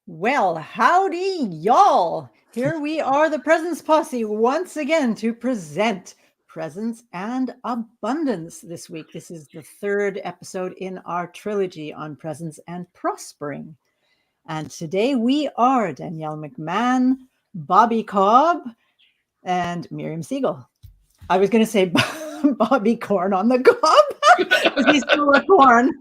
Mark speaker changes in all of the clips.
Speaker 1: Well, howdy, y'all. Here we are, the Presence Posse, once again to present presence and abundance this week. This is the third episode in our trilogy on presence and prospering. And today we are Danielle McMahon, Bobby Cobb, and Miriam Siegel. I was going to say Bobby Corn on the Cob because he's still a corn.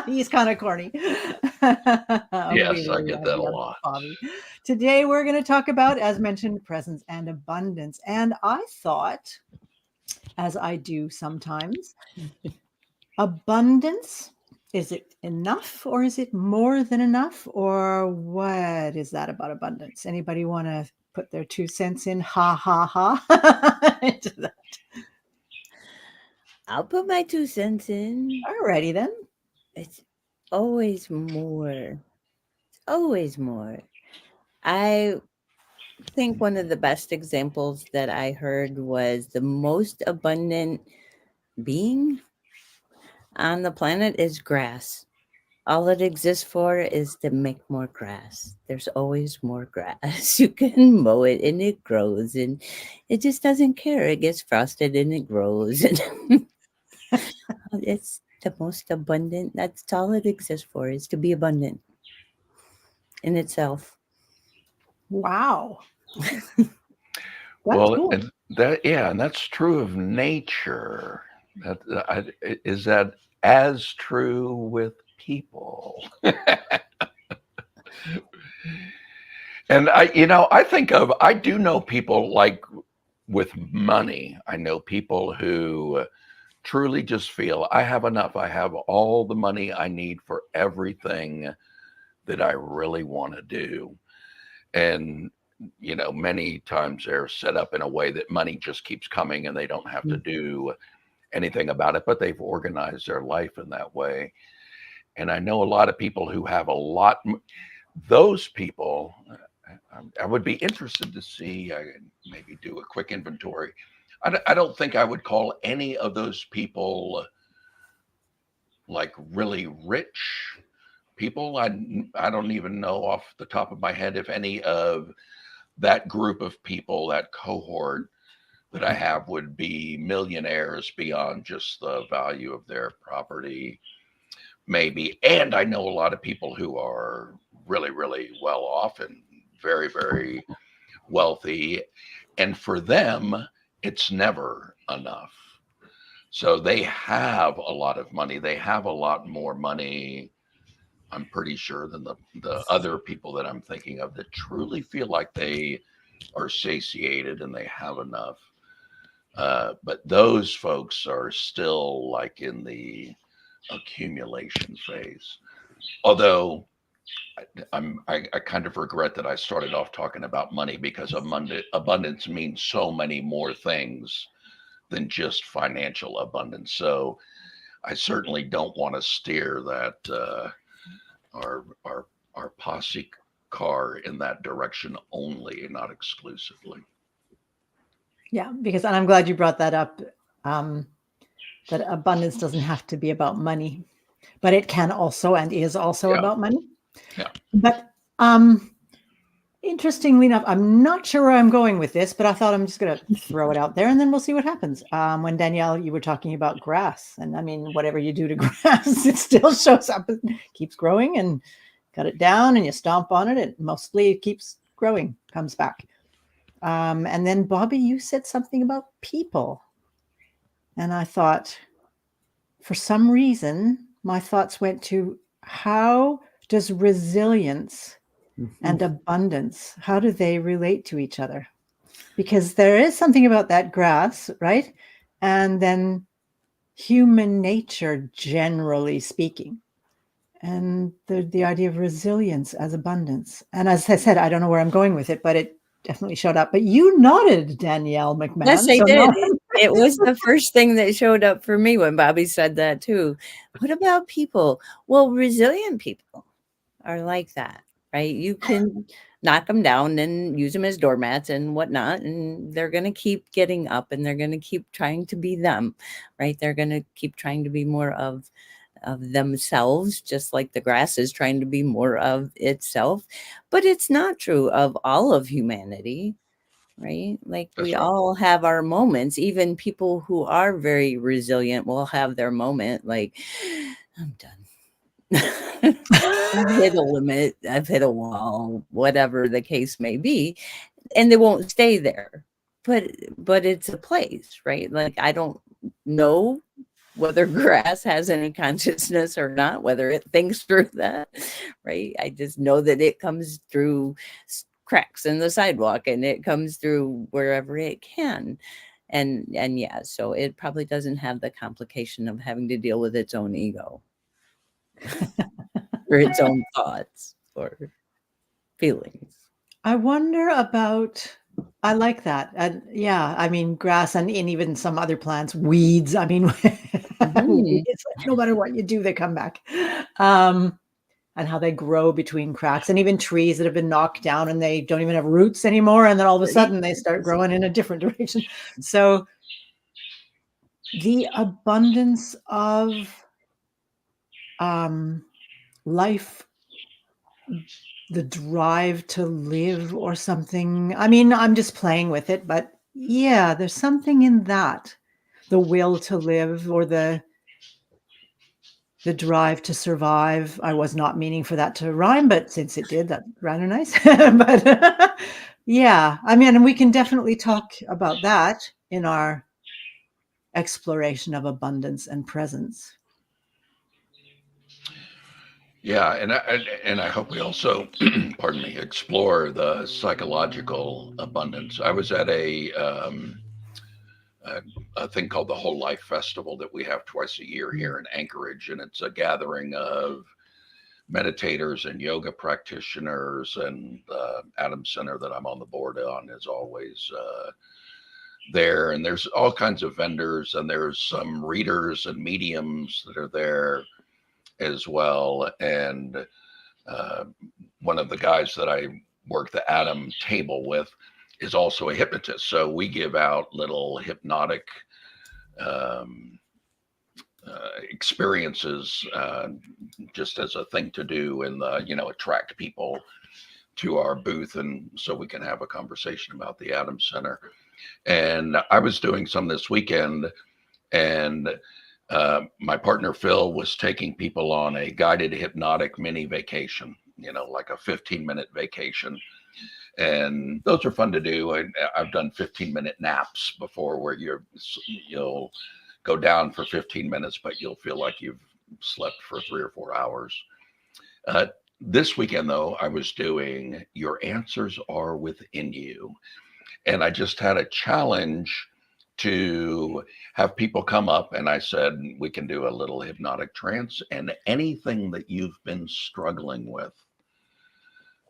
Speaker 1: He's kind of corny.
Speaker 2: Yes, I get that a
Speaker 1: love
Speaker 2: lot.
Speaker 1: Bobby. Today we're going to talk about, as mentioned, presence and abundance. And I thought, as I do sometimes, abundance, is it enough or is it more than enough? Or what is that about abundance? Anybody want to put their 2 cents in? Ha ha ha. Into that.
Speaker 3: I'll put my 2 cents in.
Speaker 1: Alrighty then.
Speaker 3: It's always more. It's always more. I think one of the best examples that I heard was the most abundant being on the planet is grass. All it exists for is to make more grass. There's always more grass. You can mow it and it grows and it just doesn't care. It gets frosted and it grows. And it's the most abundant. That's all it exists for, is to be abundant in itself.
Speaker 1: Wow.
Speaker 2: Well,
Speaker 1: cool.
Speaker 2: and that's true of nature. Is that as true with people? And I do know people like with money. I know people who truly just feel I have enough. I have all the money I need for everything that I really want to do. And many times they're set up in a way that money just keeps coming and they don't have to do anything about it, but they've organized their life in that way. And I know a lot of people who have a lot. Those people, I would be interested to see, maybe do a quick inventory. I don't think I would call any of those people like really rich people. I don't even know off the top of my head if any of that group of people, that cohort that I have, would be millionaires beyond just the value of their property, maybe. And I know a lot of people who are really, really well off and very, very wealthy. And for them, it's never enough. So they have a lot of money. They have a lot more money, I'm pretty sure, than the other people that I'm thinking of that truly feel like they are satiated and they have enough. But those folks are still like in the accumulation phase. Although I kind of regret that I started off talking about money, because abundance means so many more things than just financial abundance. So I certainly don't want to steer that our posse car in that direction only, not exclusively.
Speaker 1: Yeah, because and I'm glad you brought that up. Um, that abundance doesn't have to be about money, but it can also and is also
Speaker 2: Yeah,
Speaker 1: about money.
Speaker 2: yeah.
Speaker 1: But interestingly enough, I'm not sure where I'm going with this, but I thought I'm just going to throw it out there and then we'll see what happens. When Danielle, you were talking about grass, and I mean, whatever you do to grass, it still shows up and keeps growing, and cut it down and you stomp on it, it mostly keeps growing, comes back. And then Bobby, you said something about people. And I thought, for some reason, my thoughts went to how does resilience and abundance, how do they relate to each other? Because there is something about that grass, right? And then human nature, generally speaking, and the idea of resilience as abundance. And as I said, I don't know where I'm going with it, but it definitely showed up. But you nodded, Danielle McMahon.
Speaker 3: Yes, I
Speaker 1: so
Speaker 3: did.
Speaker 1: now-
Speaker 3: It was the first thing that showed up for me when Bobby said that too. What about people? Well, resilient people are like that, right? You can knock them down and use them as doormats and whatnot, and they're going to keep getting up and they're going to keep trying to be them, right? They're going to keep trying to be more of of themselves, just like the grass is trying to be more of itself. But it's not true of all of humanity, right? Like
Speaker 2: That's
Speaker 3: we
Speaker 2: right.
Speaker 3: all have our moments. Even people who are very resilient will have their moment like, I'm done. I've hit a limit, I've hit a wall, whatever the case may be, and they won't stay there. But it's a place, right? Like I don't know whether grass has any consciousness or not, whether it thinks through that, right? I just know that it comes through cracks in the sidewalk and it comes through wherever it can. And yeah, so it probably doesn't have the complication of having to deal with its own ego or its own thoughts or feelings.
Speaker 1: I wonder about, I like that. And yeah, I mean, grass and even some other plants, weeds. I mean,
Speaker 3: Mhm.
Speaker 1: weeds, no matter what you do, they come back. Um, and how they grow between cracks, and even trees that have been knocked down and they don't even have roots anymore. And then all of a sudden they start growing in a different direction. So the abundance of life, the drive to live or something. I mean, I'm just playing with it, but yeah, there's something in that. The will to live, or the drive to survive. I was not meaning for that to rhyme, but since it did, that's rather nice. But yeah, I mean, and we can definitely talk about that in our exploration of abundance and presence.
Speaker 2: Yeah, and I hope we also, pardon me, explore the psychological abundance. I was at a, a thing called the Whole Life Festival that we have twice a year here in Anchorage, and it's a gathering of meditators and yoga practitioners, and the Adam Center that I'm on the board on is always there. And there's all kinds of vendors, and there's some readers and mediums that are there as well. And uh, one of the guys that I work the Adam table with is also a hypnotist. So we give out little hypnotic um, experiences just as a thing to do, and attract people to our booth, and so we can have a conversation about the Adam Center. And I was doing some this weekend, and my partner Phil was taking people on a guided hypnotic mini vacation, like a 15-minute vacation. And those are fun to do. I've done 15-minute naps before, where you'll go down for 15 minutes, but you'll feel like you've slept for 3 or 4 hours. Uh, this weekend, though, I was doing Your Answers Are Within You. And I just had a challenge to have people come up, and I said, we can do a little hypnotic trance, and anything that you've been struggling with,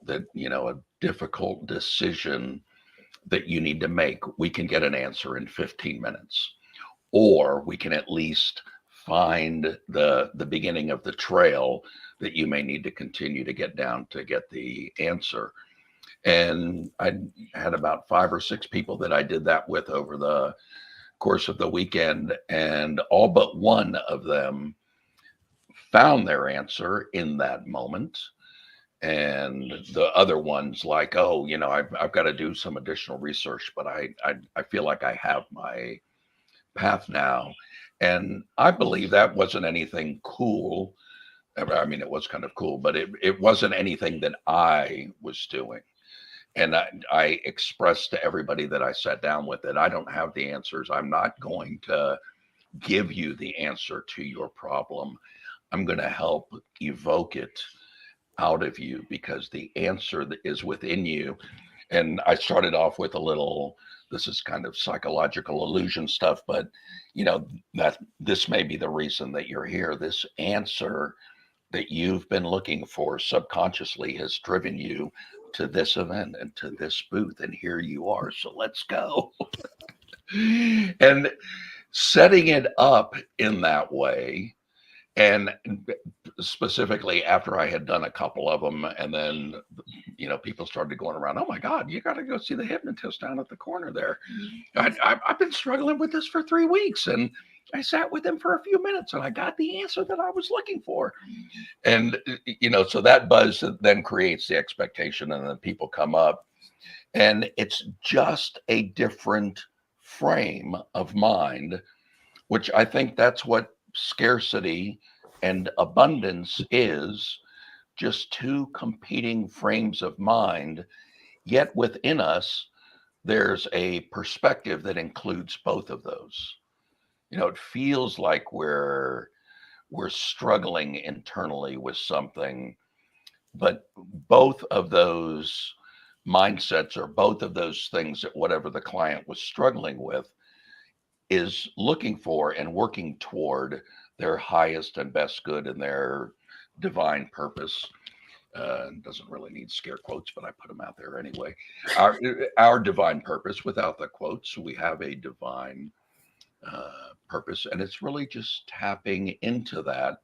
Speaker 2: that, a difficult decision that you need to make, we can get an answer in 15 minutes. Or we can at least find the beginning of the trail that you may need to continue to get down to get the answer. And I had about 5 or 6 people that I did that with over the course of the weekend, and all but one of them found their answer in that moment. And the other ones, like, oh, I've got to do some additional research, but I feel like I have my path now. And I believe that wasn't anything cool. I mean, it was kind of cool, but it wasn't anything that I was doing. And I expressed to everybody that I sat down with that I don't have the answers. I'm not going to give you the answer to your problem. I'm going to help evoke it out of you, because the answer that is within you. And I started off with a little, this is kind of psychological illusion stuff, but that this may be the reason that you're here. This answer that you've been looking for subconsciously has driven you to this event and to this booth, and here you are. So let's go. And setting it up in that way, and specifically after I had done a couple of them, and then people started going around, oh my God, you got to go see the hypnotist down at the corner there. I've been struggling with this for 3 weeks, and I sat with him for a few minutes and I got the answer that I was looking for. And, so that buzz then creates the expectation, and then people come up, and it's just a different frame of mind, which I think that's what scarcity and abundance is, just two competing frames of mind. Yet within us, there's a perspective that includes both of those. It feels like we're struggling internally with something, but both of those mindsets, or both of those things, that whatever the client was struggling with is looking for and working toward their highest and best good and their divine purpose. Doesn't really need scare quotes, but I put them out there anyway. Our divine purpose, without the quotes, we have a divine purpose, and it's really just tapping into that.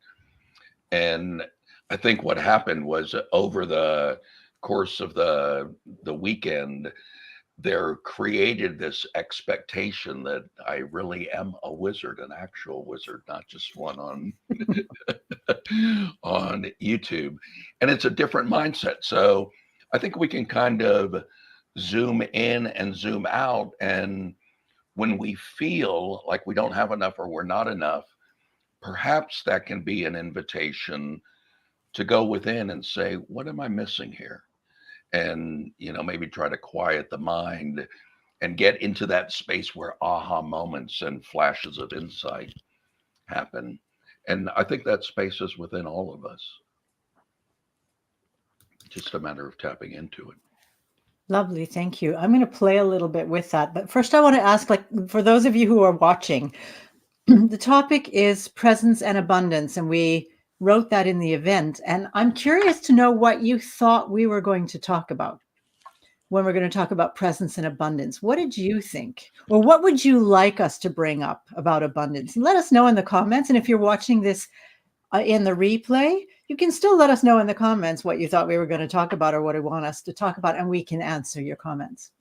Speaker 2: And I think what happened was, over the course of the weekend, there created this expectation that I really am a wizard, an actual wizard, not just one on on YouTube. And it's a different mindset. So I think we can kind of zoom in and zoom out. And when we feel like we don't have enough or we're not enough, perhaps that can be an invitation to go within and say, what am I missing here? And, maybe try to quiet the mind and get into that space where aha moments and flashes of insight happen. And I think that space is within all of us. Just a matter of tapping into it.
Speaker 1: Lovely. Thank you. I'm going to play a little bit with that. But first, I want to ask, for those of you who are watching, the topic is presence and abundance, and we wrote that in the event. And I'm curious to know what you thought we were going to talk about when we're going to talk about presence and abundance. What did you think? Or what would you like us to bring up about abundance? And let us know in the comments. And if you're watching this in the replay, you can still let us know in the comments what you thought we were going to talk about or what you want us to talk about, and we can answer your comments.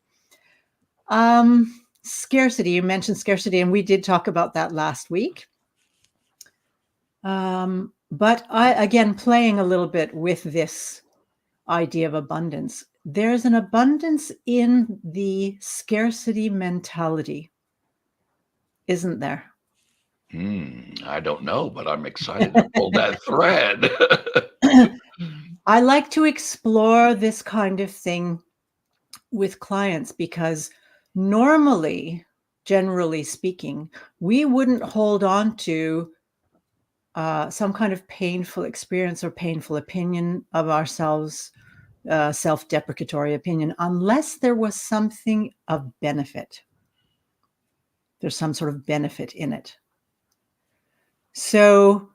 Speaker 1: Scarcity, you mentioned scarcity, and we did talk about that last week. But again, playing a little bit with this idea of abundance, there's an abundance in the scarcity mentality, isn't there?
Speaker 2: I don't know, but I'm excited to pull that thread.
Speaker 1: I like to explore this kind of thing with clients because normally, generally speaking, we wouldn't hold on to some kind of painful experience or painful opinion of ourselves, self-deprecatory opinion, unless there was something of benefit. There's some sort of benefit in it. So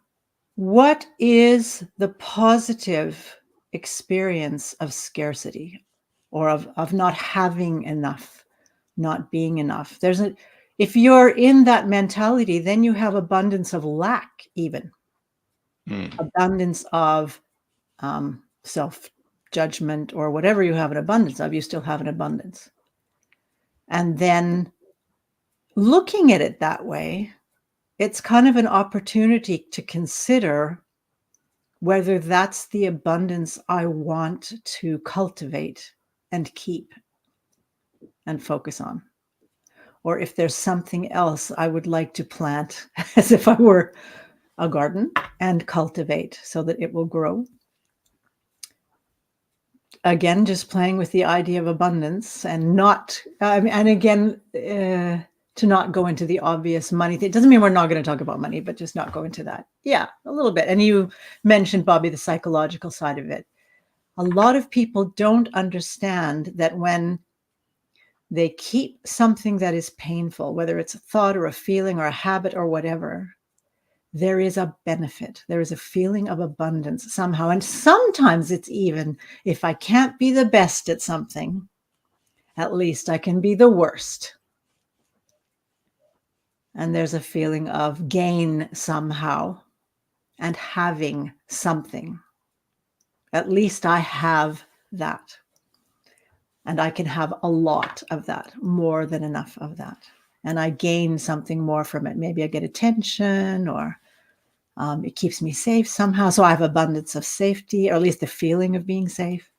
Speaker 1: what is the positive experience of scarcity, or of not having enough, not being enough? If you're in that mentality, then you have abundance of lack, even abundance of self-judgment, or whatever you have an abundance of, you still have an abundance. And then looking at it that way, it's kind of an opportunity to consider whether that's the abundance I want to cultivate and keep and focus on, or if there's something else I would like to plant as if I were a garden and cultivate so that it will grow. Again, just playing with the idea of abundance, and not, and again, to not go into the obvious money thing. It doesn't mean we're not going to talk about money, but just not go into that. Yeah, a little bit. And you mentioned, Bobby, the psychological side of it. A lot of people don't understand that when they keep something that is painful, whether it's a thought or a feeling or a habit or whatever, there is a benefit. There is a feeling of abundance somehow. And sometimes it's even, if I can't be the best at something, at least I can be the worst. And there's a feeling of gain somehow, and having something. At least I have that. And I can have a lot of that, more than enough of that. And I gain something more from it. Maybe I get attention, or it keeps me safe somehow. So I have abundance of safety, or at least the feeling of being safe.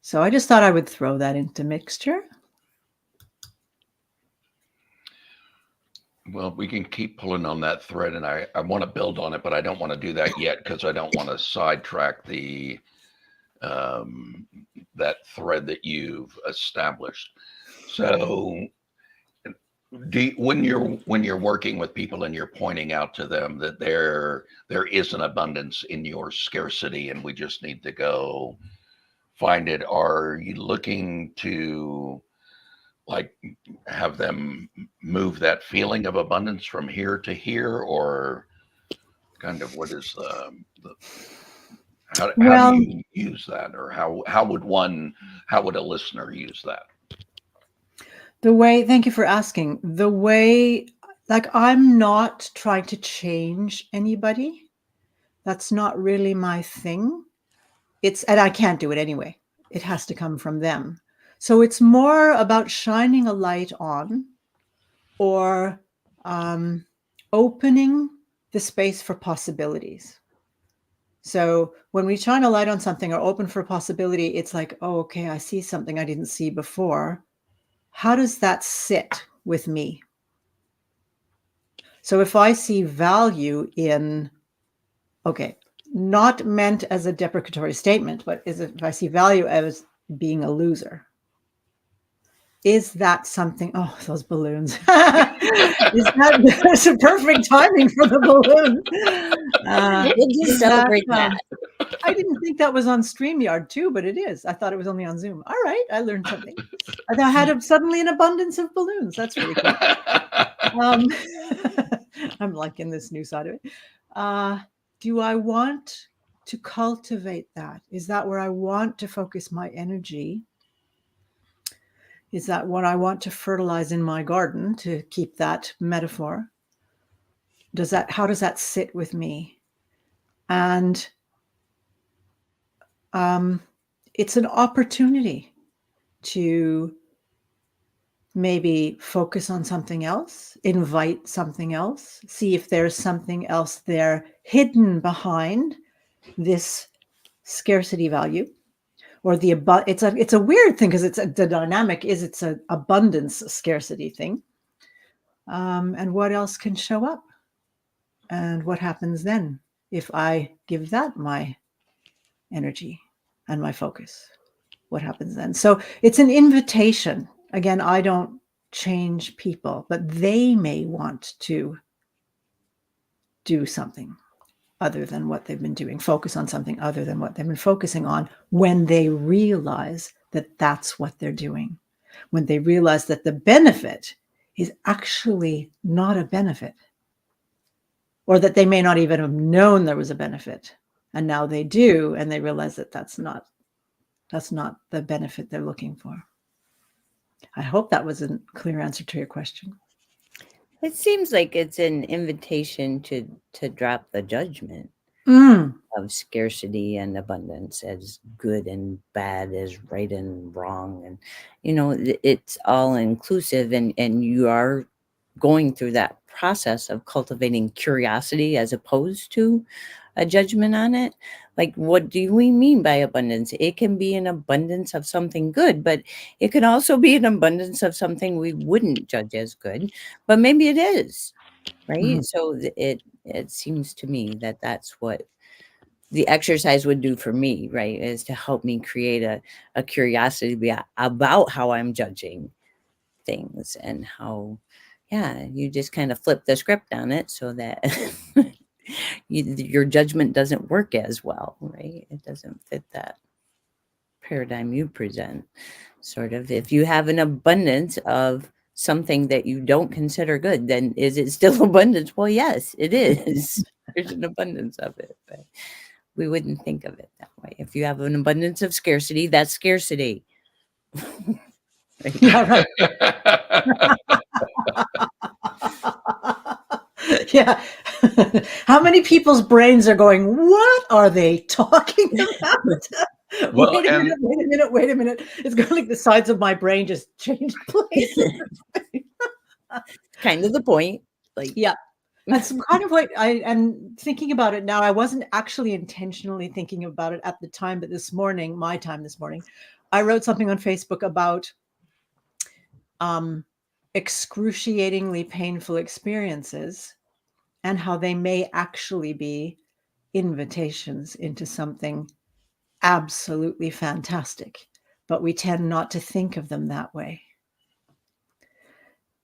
Speaker 1: So I just thought I would throw that into mixture.
Speaker 2: Well, we can keep pulling on that thread, and I want to build on it, but I don't want to do that yet because I don't want to sidetrack the that thread that you've established. So, when you're working with people and you're pointing out to them that there is an abundance in your scarcity, and we just need to go find it, are you looking to like have them move that feeling of abundance from here to here, or kind of what is how do you use that, or how would a listener use that?
Speaker 1: Thank you for asking. The way, like, I'm not trying to change anybody. That's not really my thing. And I can't do it anyway. It has to come from them. So it's more about shining a light on, or opening the space for possibilities. So when we shine a light on something or open for possibility, it's like, oh, okay, I see something I didn't see before. How does that sit with me? So if I see value in, okay, not meant as a deprecatory statement, but if I see value as being a loser, is that something? Oh, those balloons! That's a perfect timing for the balloon.
Speaker 3: We'll just celebrate that.
Speaker 1: I didn't think that was on StreamYard too, but it is. I thought it was only on Zoom. All right, I learned something. I had suddenly an abundance of balloons. That's really cool. I'm liking this new side of it. Do I want to cultivate that? Is that where I want to focus my energy? Is that what I want to fertilize in my garden, to keep that metaphor? How does that sit with me? And it's an opportunity to maybe focus on something else, invite something else, see if there's something else there hidden behind this scarcity value, or it's a weird thing, because the dynamic is it's an abundance scarcity thing. And what else can show up? And what happens then if I give that my energy and my focus? What happens then? So it's an invitation. Again, I don't change people, but they may want to do something other than what they've been doing, focus on something other than what they've been focusing on, when they realize that that's what they're doing, when they realize that the benefit is actually not a benefit, or that they may not even have known there was a benefit, and now they do, and they realize that that's not the benefit they're looking for. I hope that was a clear answer to your question.
Speaker 3: It seems like it's an invitation to drop the judgment of scarcity and abundance as good and bad, as right and wrong. And, it's all inclusive, and you are going through that process of cultivating curiosity as opposed to a judgment on it. Like, what do we mean by abundance? It can be an abundance of something good, but it could also be an abundance of something we wouldn't judge as good, but maybe it is, right? So it seems to me that that's what the exercise would do for me, right? Is to help me create a curiosity about how I'm judging things, and how, you just kind of flip the script on it so that your judgment doesn't work as well, right? It doesn't fit that paradigm you present. Sort of, if you have an abundance of something that you don't consider good, then is it still abundance? Well, yes, it is. There's an abundance of it, but we wouldn't think of it that way. If you have an abundance of scarcity, that's scarcity.
Speaker 1: Right? Yeah, right. Yeah. How many people's brains are going, what are they talking about?
Speaker 2: Well,
Speaker 1: wait a
Speaker 2: and
Speaker 1: minute, wait a minute, wait a minute. It's kind of like the sides of my brain just changed places.
Speaker 3: Kind of the point. Like,
Speaker 1: Yeah. That's kind of what and thinking about it now, I wasn't actually intentionally thinking about it at the time, but this morning, my time this morning, I wrote something on Facebook about excruciatingly painful experiences and how they may actually be invitations into something absolutely fantastic, but we tend not to think of them that way.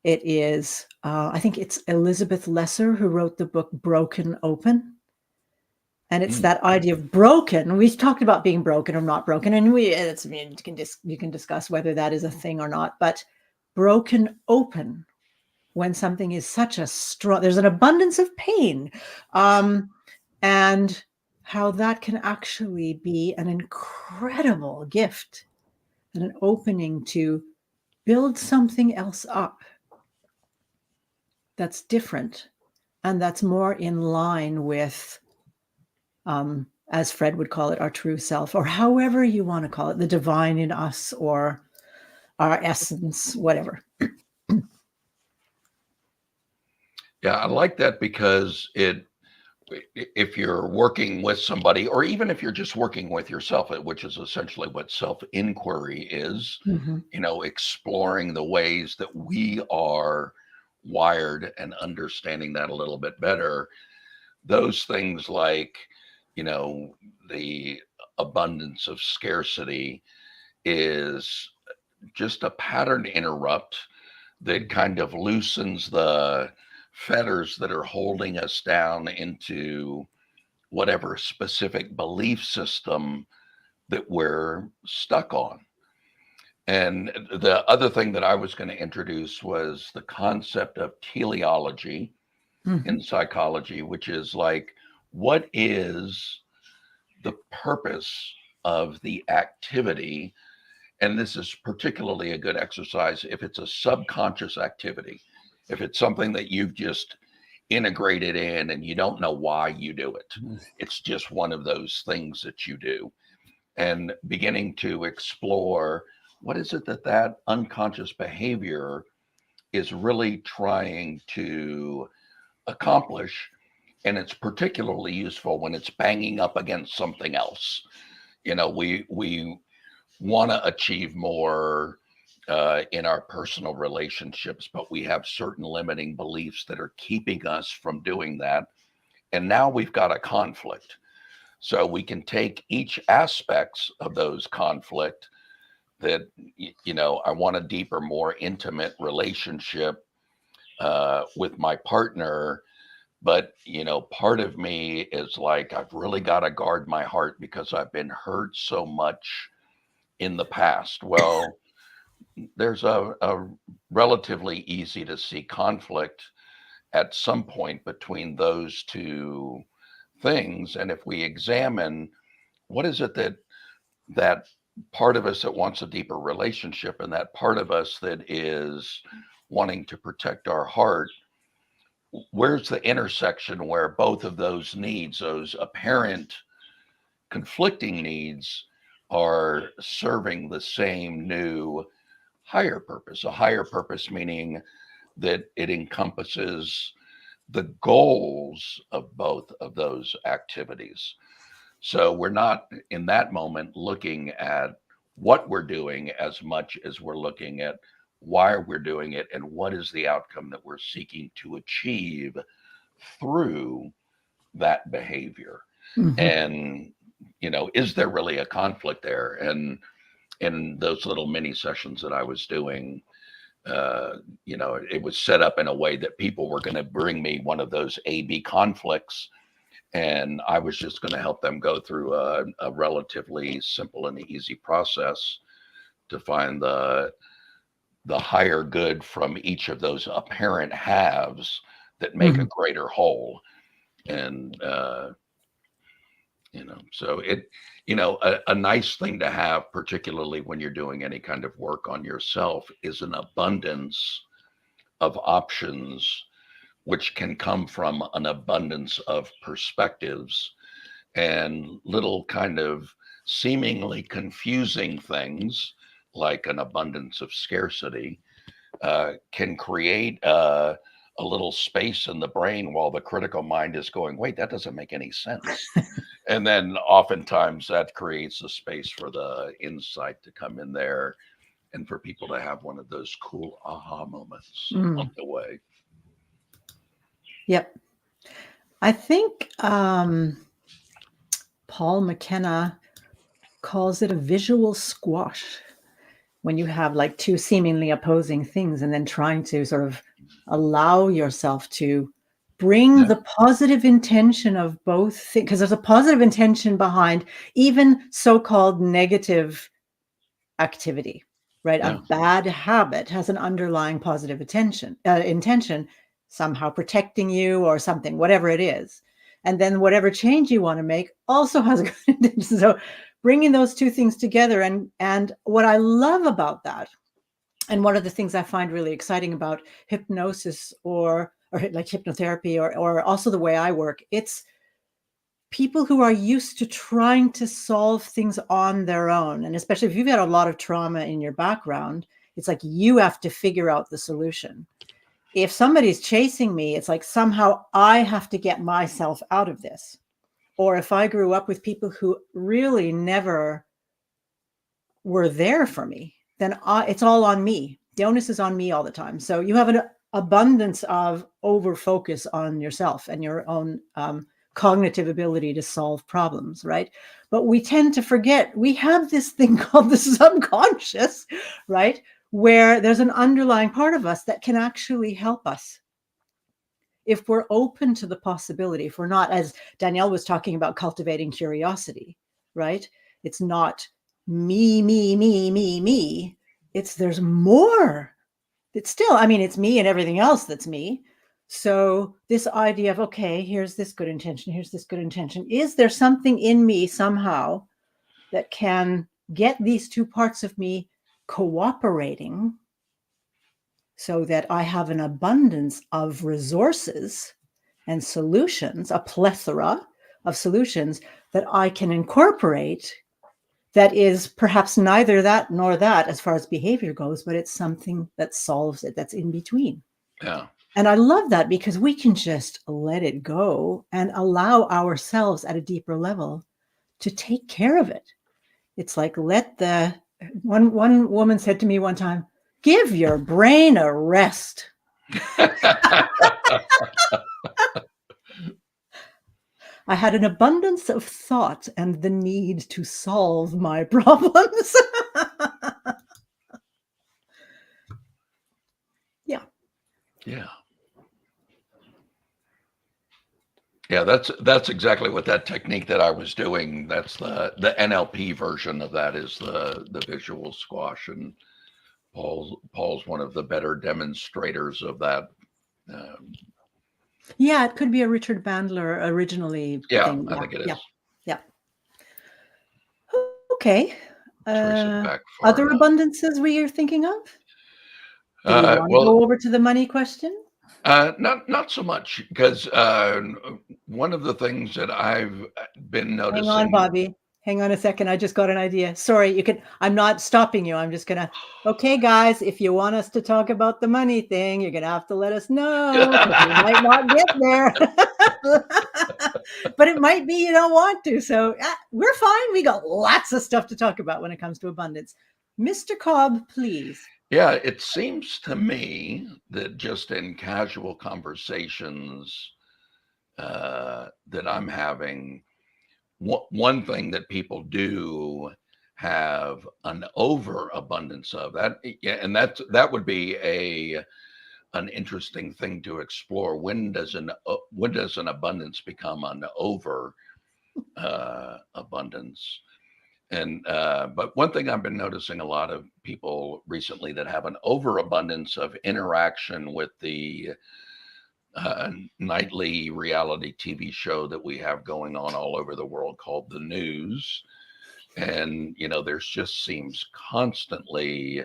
Speaker 1: It is, I think it's Elizabeth Lesser who wrote the book Broken Open. And it's that idea of broken. We've talked about being broken or not broken, and I mean, you can discuss whether that is a thing or not. But broken open, when something is such a strong, there's an abundance of pain, and how that can actually be an incredible gift and an opening to build something else up that's different and that's more in line with, as Fred would call it, our true self, or however you want to call it, the divine in us or our essence, whatever.
Speaker 2: yeah, I like that because if you're working with somebody, or even if you're just working with yourself, which is essentially what self-inquiry is,
Speaker 1: Mhm.
Speaker 2: exploring the ways that we are wired and understanding that a little bit better, those things like, the abundance of scarcity is just a pattern interrupt that kind of loosens the fetters that are holding us down into whatever specific belief system that we're stuck on. And the other thing that I was going to introduce was the concept of teleology in
Speaker 1: Mhm.
Speaker 2: psychology, which is like, what is the purpose of the activity? And this is particularly a good exercise if it's a subconscious activity, if it's something that you've just integrated in and you don't know why you do it. It's just one of those things that you do. And beginning to explore, what is it that unconscious behavior is really trying to accomplish? And it's particularly useful when it's banging up against something else. We want to achieve more in our personal relationships, but we have certain limiting beliefs that are keeping us from doing that. And now we've got a conflict. So we can take each aspects of those conflict that, I want a deeper, more intimate relationship with my partner. But, part of me is like, I've really got to guard my heart because I've been hurt so much in the past. Well, there's a relatively easy to see conflict at some point between those two things. And if we examine what is it that part of us that wants a deeper relationship and that part of us that is wanting to protect our heart, where's the intersection where both of those needs, those apparent conflicting needs, are serving the same new higher purpose? A higher purpose meaning that it encompasses the goals of both of those activities. So we're not in that moment looking at what we're doing as much as we're looking at why we're doing it and what is the outcome that we're seeking to achieve through that behavior.
Speaker 1: Mhm.
Speaker 2: And, is there really a conflict there? And in those little mini sessions that I was doing, it was set up in a way that people were going to bring me one of those A-B conflicts, and I was just going to help them go through a relatively simple and easy process to find the higher good from each of those apparent halves that make a
Speaker 1: Mhm.
Speaker 2: greater whole. And so a nice thing to have, particularly when you're doing any kind of work on yourself, is an abundance of options, which can come from an abundance of perspectives and little kind of seemingly confusing things like an abundance of scarcity can create a little space in the brain while the critical mind is going, wait, that doesn't make any sense. And then oftentimes that creates a space for the insight to come in there and for people to have one of those cool aha moments on the way.
Speaker 1: Yep. I think Paul McKenna calls it a visual squash, when you have like two seemingly opposing things and then trying to sort of allow yourself to bring the positive intention of both things, because there's a positive intention behind even so-called negative activity, right?
Speaker 2: Yeah.
Speaker 1: A bad habit has an underlying positive intention, somehow protecting you or something, whatever it is. And then whatever change you want to make also has a good intention. So bringing those two things together, and what I love about that, and one of the things I find really exciting about hypnosis or like hypnotherapy or also the way I work, it's people who are used to trying to solve things on their own. And especially if you've got a lot of trauma in your background, it's like you have to figure out the solution. If somebody's chasing me, it's like somehow I have to get myself out of this. Or if I grew up with people who really never were there for me, then it's all on me. The onus is on me all the time. So you have an abundance of over focus on yourself and your own cognitive ability to solve problems, right? But we tend to forget we have this thing called the subconscious, right? Where there's an underlying part of us that can actually help us if we're open to the possibility, if we're not, as Danielle was talking about, cultivating curiosity, right? It's not me, me, me, me, me. It's there's more. It's still, I mean, it's me and everything else that's me. So this idea of, okay, here's this good intention, here's this good intention. Is there something in me somehow that can get these two parts of me cooperating so that I have an abundance of resources and solutions, a plethora of solutions that I can incorporate, that is perhaps neither that nor that as far as behavior goes, but it's something that solves it, that's in between.
Speaker 2: Yeah.
Speaker 1: And I love that because we can just let it go and allow ourselves at a deeper level to take care of it. It's like, let the one woman said to me one time, give your brain a rest. I had an abundance of thought and the need to solve my problems. Yeah.
Speaker 2: Yeah. Yeah, that's exactly what that technique that I was doing. That's the NLP version of that, is the visual squash, and Paul's one of the better demonstrators of that.
Speaker 1: Yeah, it could be a Richard Bandler originally thing.
Speaker 2: I think it is.
Speaker 1: Yeah. Okay.
Speaker 2: Trace it back far
Speaker 1: Other
Speaker 2: enough.
Speaker 1: abundances we are thinking of? Do you want to go over to the money question?
Speaker 2: Not so much, because one of the things that I've been noticing.
Speaker 1: Hang on, Bobby. Hang on a second. I just got an idea. Sorry, you can. I'm not stopping you. I'm just gonna. Okay, guys, if you want us to talk about the money thing, you're gonna have to let us know. We might not get there, but it might be you don't want to. So we're fine. We got lots of stuff to talk about when it comes to abundance. Mr. Cobb, please.
Speaker 2: Yeah, it seems to me that just in casual conversations that I'm having, one thing that people do have an overabundance of that, and that would be an interesting thing to explore. When does an abundance become an over abundance? And but one thing I've been noticing, a lot of people recently that have an overabundance of interaction with the nightly reality TV show that we have going on all over the world called the news. And, there's just seems constantly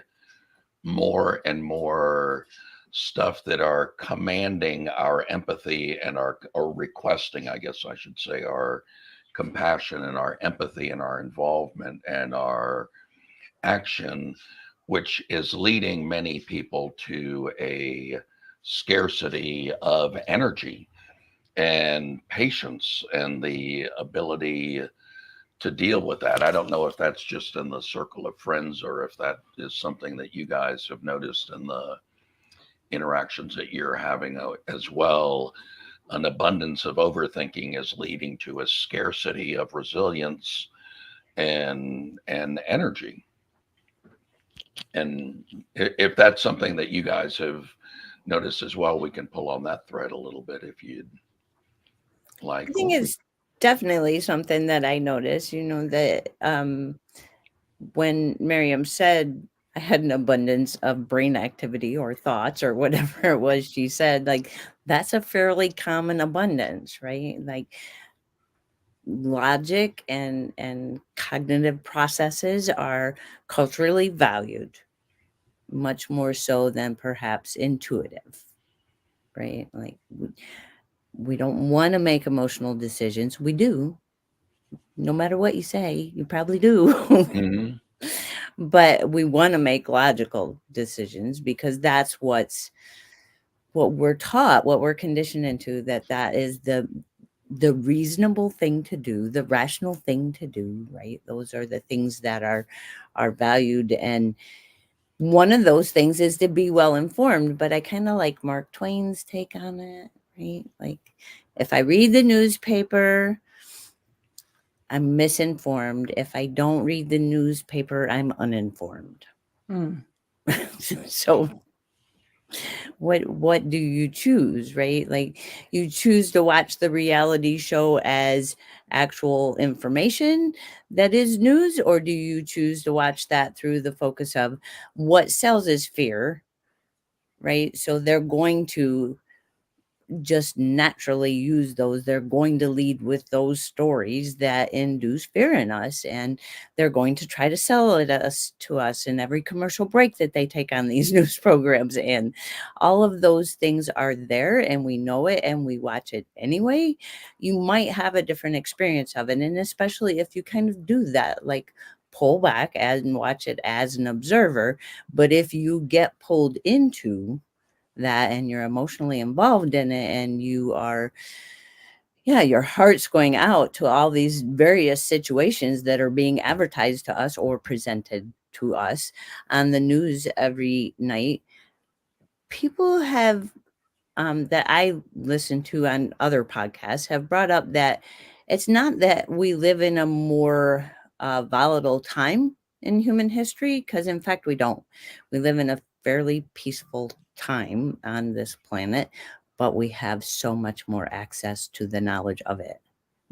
Speaker 2: more and more stuff that are commanding our empathy and or requesting, I guess I should say, our compassion and our empathy and our involvement and our action, which is leading many people to a scarcity of energy and patience and the ability to deal with that. I don't know if that's just in the circle of friends or if that is something that you guys have noticed in the interactions that you're having as well. An abundance of overthinking is leading to a scarcity of resilience and energy. And if that's something that you guys have noticed as well, we can pull on that thread a little bit if you'd like.
Speaker 3: I think it's definitely something that I noticed, that when Miriam said I had an abundance of brain activity or thoughts or whatever it was she said, like that's a fairly common abundance, right? Like logic and cognitive processes are culturally valued much more so than perhaps intuitive, right? Like we don't want to make emotional decisions. We do, no matter what you say, you probably do.
Speaker 2: Mm-hmm.
Speaker 3: But we want to make logical decisions because that's what we're taught, what we're conditioned into, that is the reasonable thing to do, the rational thing to do, right? Those are the things that are valued. And one of those things is to be well informed. But I kind of like Mark Twain's take on it, right? Like if I read the newspaper, I'm misinformed. If I don't read the newspaper, I'm uninformed.
Speaker 1: Mm.
Speaker 3: So what do you choose, right? Like you choose to watch the reality show as actual information that is news, or do you choose to watch that through the focus of what sells is fear, right? So they're going to just naturally use those. They're going to lead with those stories that induce fear in us, and they're going to try to sell it to us in every commercial break that they take on these news programs. And all of those things are there, and we know it, and we watch it anyway. You might have a different experience of it, and especially if you kind of do that, like pull back and watch it as an observer. But if you get pulled into that and you're emotionally involved in it, and you are, your heart's going out to all these various situations that are being advertised to us or presented to us on the news every night. People have that I listen to on other podcasts have brought up that it's not that we live in a more volatile time in human history, because in fact we don't. We live in a fairly peaceful time on this planet, but we have so much more access to the knowledge of it.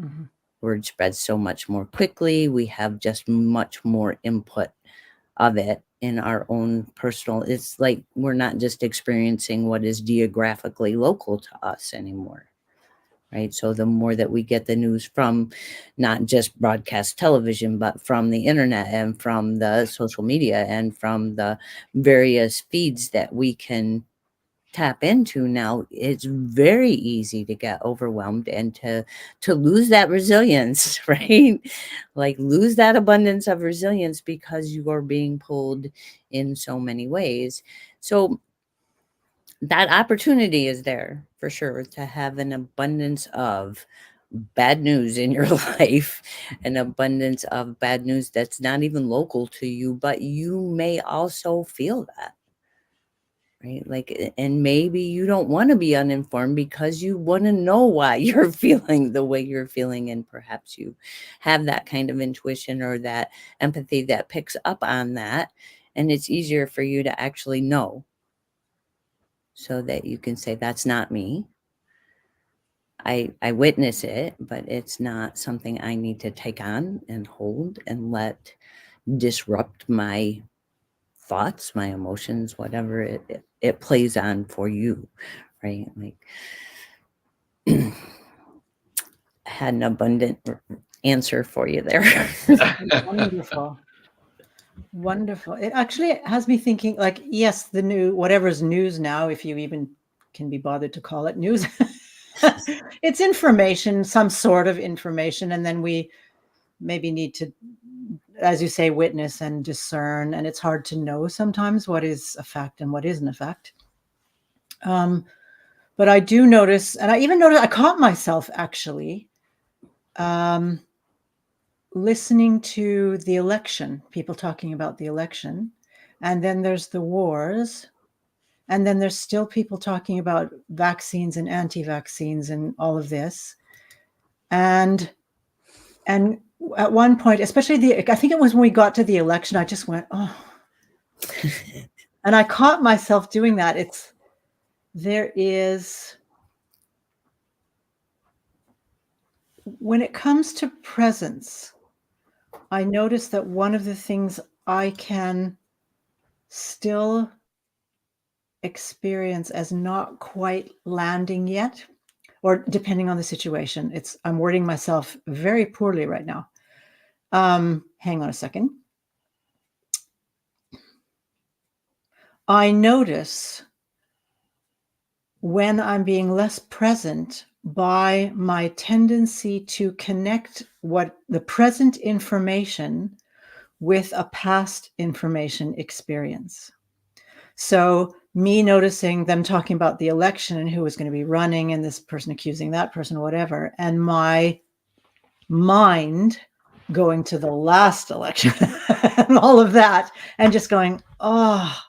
Speaker 1: Mm-hmm.
Speaker 3: Word spreads so much more quickly. We have just much more input of it in our own personal. It's like we're not just experiencing what is geographically local to us anymore, right? So the more that we get the news from not just broadcast television, but from the internet and from the social media and from the various feeds that we can tap into now, it's very easy to get overwhelmed and to lose that resilience, right? Like lose that abundance of resilience because you are being pulled in so many ways. So that opportunity is there for sure, to have an abundance of bad news in your life, an abundance of bad news that's not even local to you, but you may also feel that, right? Like, and maybe you don't want to be uninformed because you want to know why you're feeling the way you're feeling. And perhaps you have that kind of intuition or that empathy that picks up on that. And it's easier for you to actually know, so that you can say, that's not me. I witness it, but it's not something I need to take on and hold and let disrupt my thoughts, my emotions, whatever it plays on for you, right? Like I had an abundant answer for you there.
Speaker 1: Wonderful. Wonderful. It actually has me thinking, like, yes, the new, whatever's news now, if you even can be bothered to call it news, It's information, some sort of information, and then we maybe need to, as you say, witness and discern. And it's hard to know sometimes what is a fact and what isn't a fact. But I do notice, and I even noticed, I caught myself actually listening to the election, people talking about the election, and then there's the wars, and then there's still people talking about vaccines and anti-vaccines and all of this. And at one point, especially I think it was when we got to the election, I just went, oh. And I caught myself doing that. There is, when it comes to presence, I notice that one of the things I can still experience as not quite landing yet, or depending on the situation, I'm wording myself very poorly right now. Hang on a second. I notice when I'm being less present by my tendency to connect the present information with a past information experience. So me noticing them talking about the election and who was going to be running and this person accusing that person, whatever, and my mind going to the last election and all of that, and just going, oh,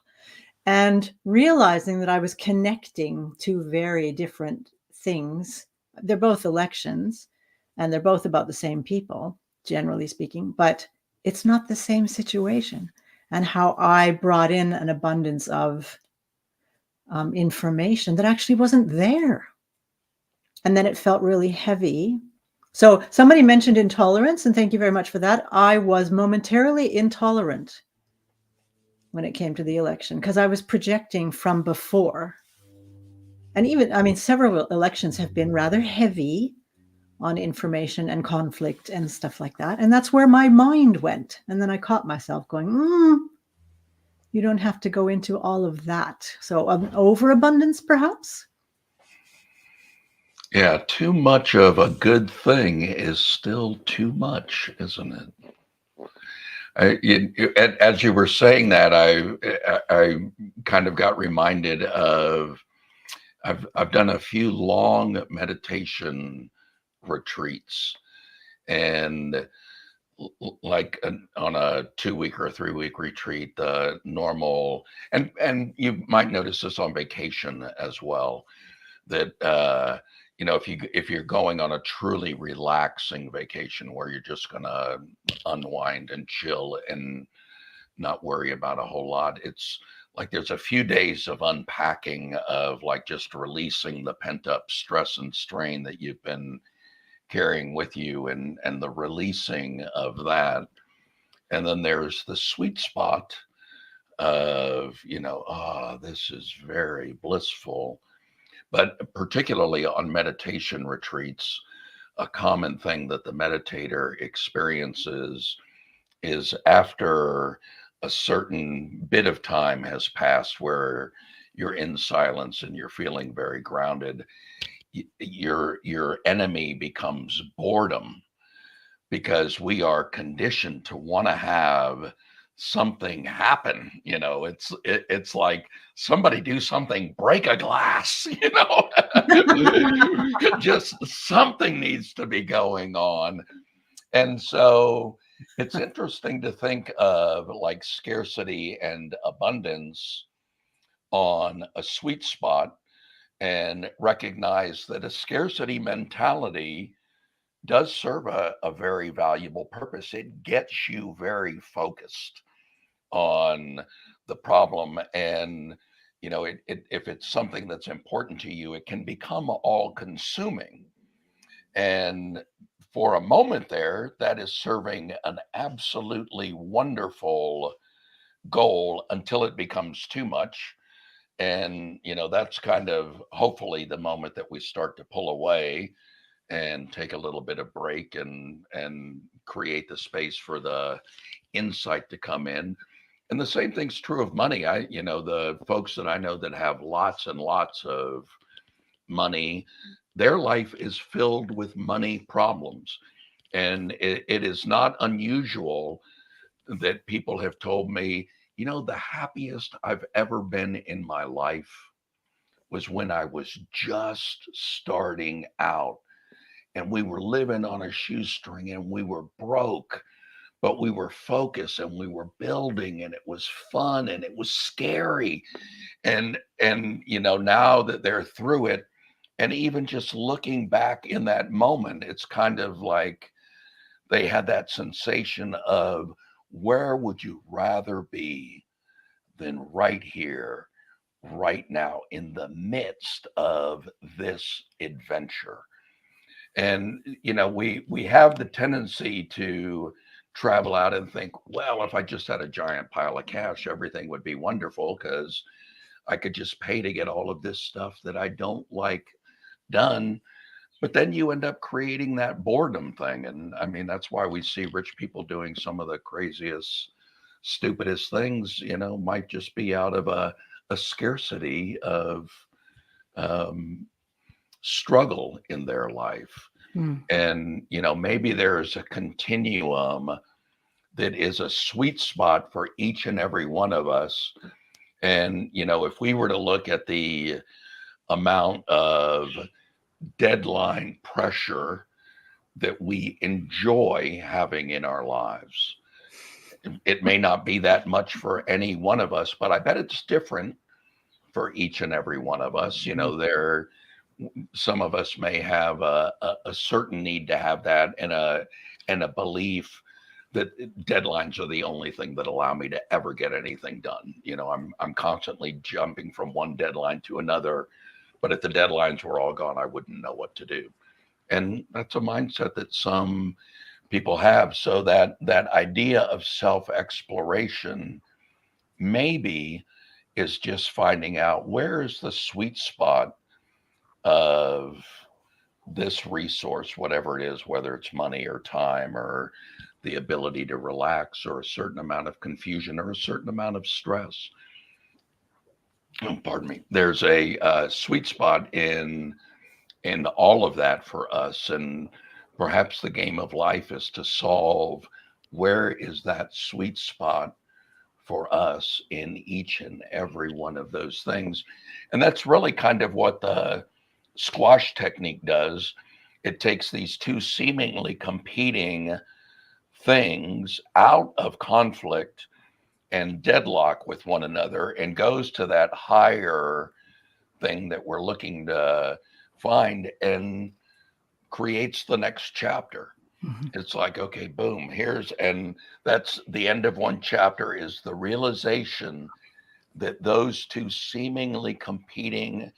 Speaker 1: and realizing that I was connecting two very different things. They're both elections and they're both about the same people, generally speaking, but it's not the same situation. And how I brought in an abundance of information that actually wasn't there. And then it felt really heavy. So somebody mentioned intolerance, and thank you very much for that. I was momentarily intolerant when it came to the election because I was projecting from before. And even, I mean, several elections have been rather heavy on information and conflict and stuff like that. And that's where my mind went. And then I caught myself going, you don't have to go into all of that. So overabundance, perhaps?
Speaker 2: Yeah, too much of a good thing is still too much, isn't it? As you were saying that, I kind of got reminded of I've done a few long meditation retreats, and like on a 2-week or a 3-week retreat, the normal, and you might notice this on vacation as well, that if you're going on a truly relaxing vacation where you're just gonna unwind and chill and not worry about a whole lot, it's like there's a few days of unpacking, of like just releasing the pent up stress and strain that you've been carrying with you, and the releasing of that. And then there's the sweet spot of, this is very blissful. But particularly on meditation retreats, a common thing that the meditator experiences is after a certain bit of time has passed where you're in silence and you're feeling very grounded, your enemy becomes boredom, because we are conditioned to want to have something happen. It's like somebody do something, break a glass, just something needs to be going on. And so it's interesting to think of like scarcity and abundance on a sweet spot, and recognize that a scarcity mentality does serve a very valuable purpose. It gets you very focused on the problem. And, if it's something that's important to you, it can become all consuming. And for a moment there, that is serving an absolutely wonderful goal until it becomes too much. And, that's kind of hopefully the moment that we start to pull away and take a little bit of break, and create the space for the insight to come in. And the same thing's true of money. The folks that I know that have lots and lots of money, their life is filled with money problems. And it is not unusual that people have told me, the happiest I've ever been in my life was when I was just starting out and we were living on a shoestring and we were broke, but we were focused and we were building and it was fun and it was scary. And now that they're through it, and even just looking back in that moment, it's kind of like they had that sensation of, where would you rather be than right here, right now, in the midst of this adventure? And we have the tendency to travel out and think, well, if I just had a giant pile of cash, everything would be wonderful because I could just pay to get all of this stuff that I don't like done. But then you end up creating that boredom thing. And I mean, that's why we see rich people doing some of the craziest, stupidest things, might just be out of a scarcity of um, struggle in their life. And, maybe there's a continuum that is a sweet spot for each and every one of us. And, if we were to look at the amount of deadline pressure that we enjoy having in our lives, it may not be that much for any one of us, but I bet it's different for each and every one of us. Some of us may have a certain need to have that, and a belief that deadlines are the only thing that allow me to ever get anything done. I'm constantly jumping from one deadline to another, but if the deadlines were all gone, I wouldn't know what to do. And that's a mindset that some people have. So that idea of self-exploration maybe is just finding out, where is the sweet spot of this resource, whatever it is, whether it's money or time or the ability to relax or a certain amount of confusion or a certain amount of stress. Pardon me. There's a sweet spot in all of that for us, and perhaps the game of life is to solve, where is that sweet spot for us in each and every one of those things. And that's really kind of what the squash technique does. It takes these two seemingly competing things out of conflict and deadlock with one another and goes to that higher thing that we're looking to find and creates the next chapter. It's like, okay, boom, and that's the end of one chapter, is the realization that those two seemingly competing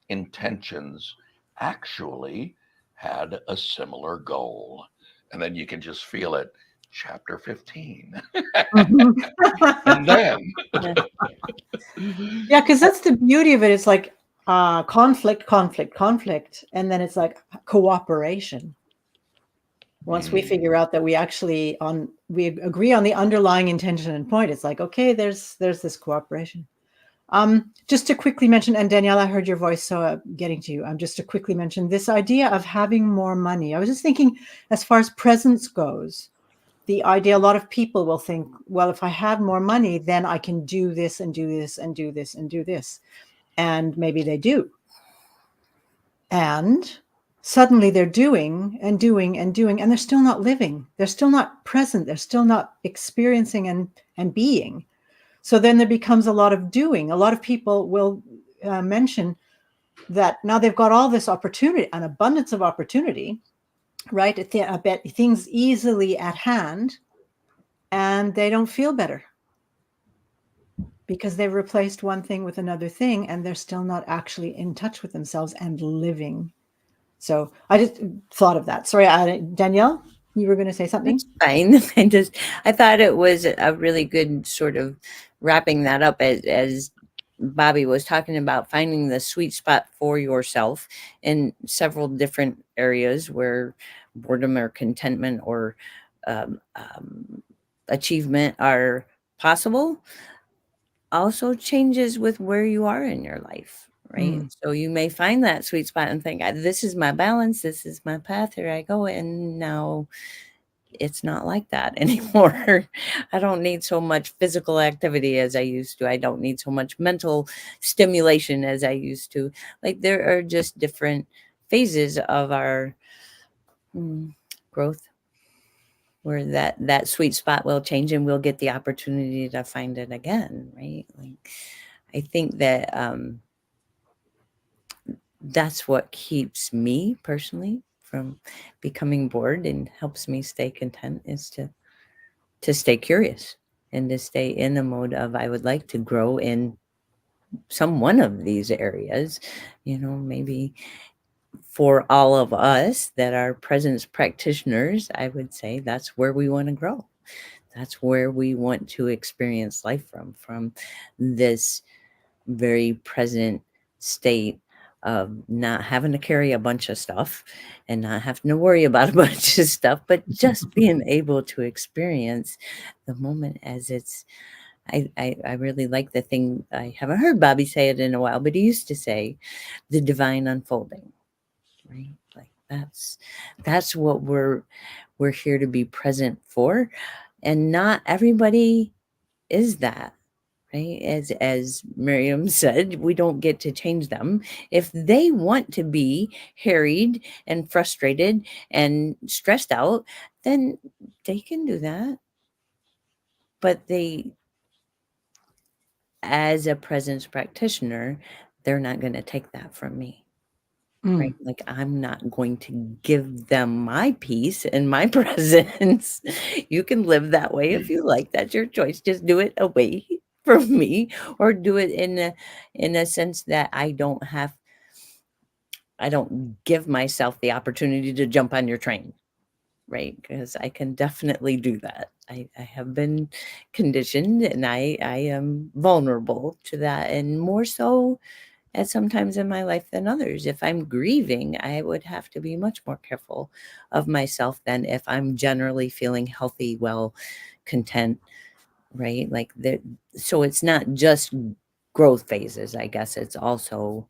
Speaker 2: intentions actually had a similar goal. And then you can just feel it, chapter 15. And then
Speaker 1: Yeah, because that's the beauty of it. It's like conflict, and then it's like cooperation. Once we figure out that we agree on the underlying intention and point, it's like, okay, there's this cooperation. Just to quickly mention, and Danielle, I heard your voice, so getting to you. Just to quickly mention this idea of having more money. I was just thinking, as far as presence goes, the idea, a lot of people will think, well, if I have more money, then I can do this and do this and do this and do this. And maybe they do. And suddenly they're doing and doing and doing, and they're still not living. They're still not present. They're still not experiencing and being. So then there becomes a lot of doing. A lot of people will mention that now they've got all this opportunity, an abundance of opportunity, right? I bet things easily at hand, and they don't feel better because they've replaced one thing with another thing, and they're still not actually in touch with themselves and living. So I just thought of that. Sorry, Danielle, you were going to say something?
Speaker 3: That's fine. I thought it was a really good sort of wrapping that up as Bobby was talking about finding the sweet spot for yourself in several different areas where boredom or contentment or achievement are possible. Also changes with where you are in your life, right? So you may find that sweet spot and think, this is my balance, this is my path, here I go. And now it's not like that anymore. I don't need so much physical activity as I used to. I don't need so much mental stimulation as I used to. Like, there are just different phases of our growth where that sweet spot will change and we'll get the opportunity to find it again, right? Like, I think that that's what keeps me personally from becoming bored and helps me stay content, is to stay curious and to stay in the mode of, I would like to grow in some one of these areas, maybe for all of us that are presence practitioners, I would say that's where we want to grow. That's where we want to experience life from this very present state of not having to carry a bunch of stuff and not having to worry about a bunch of stuff, but just being able to experience the moment as it's. I really like the thing, I haven't heard Bobby say it in a while, but he used to say, the divine unfolding, right? Like, that's what we're here to be present for. And not everybody is that. Right? As Miriam said, we don't get to change them. If they want to be harried and frustrated and stressed out, then they can do that. But as a presence practitioner, they're not going to take that from me. Right? Like, I'm not going to give them my peace and my presence. You can live that way if you like. That's your choice. Just do it away from me, or do it in a sense that I don't give myself the opportunity to jump on your train, right? Because I can definitely do that. I have been conditioned, and I am vulnerable to that, and more so at sometimes in my life than others. If I'm grieving, I would have to be much more careful of myself than if I'm generally feeling healthy, well, content, right? Like, so it's not just growth phases, I guess. It's also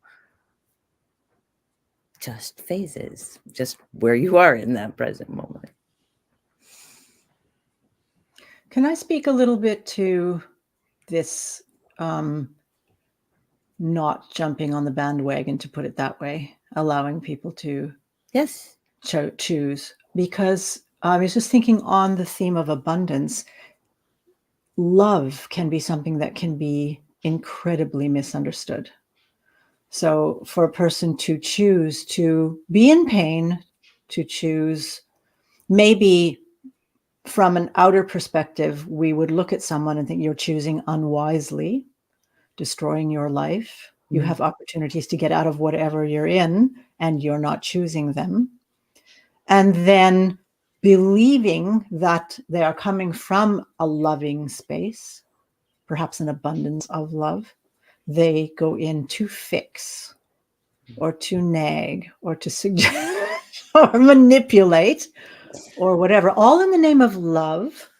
Speaker 3: just phases, just where you are in that present moment.
Speaker 1: Can I speak a little bit to this not jumping on the bandwagon, to put it that way, allowing people to
Speaker 3: Yes.
Speaker 1: choose? Because I was just thinking on the theme of abundance, love can be something that can be incredibly misunderstood. So for a person to choose to be in pain, to choose, maybe from an outer perspective, we would look at someone and think, you're choosing unwisely, destroying your life. You have opportunities to get out of whatever you're in, and you're not choosing them. And then believing that they are coming from a loving space, perhaps an abundance of love, they go in to fix or to nag or to suggest or manipulate or whatever, all in the name of love.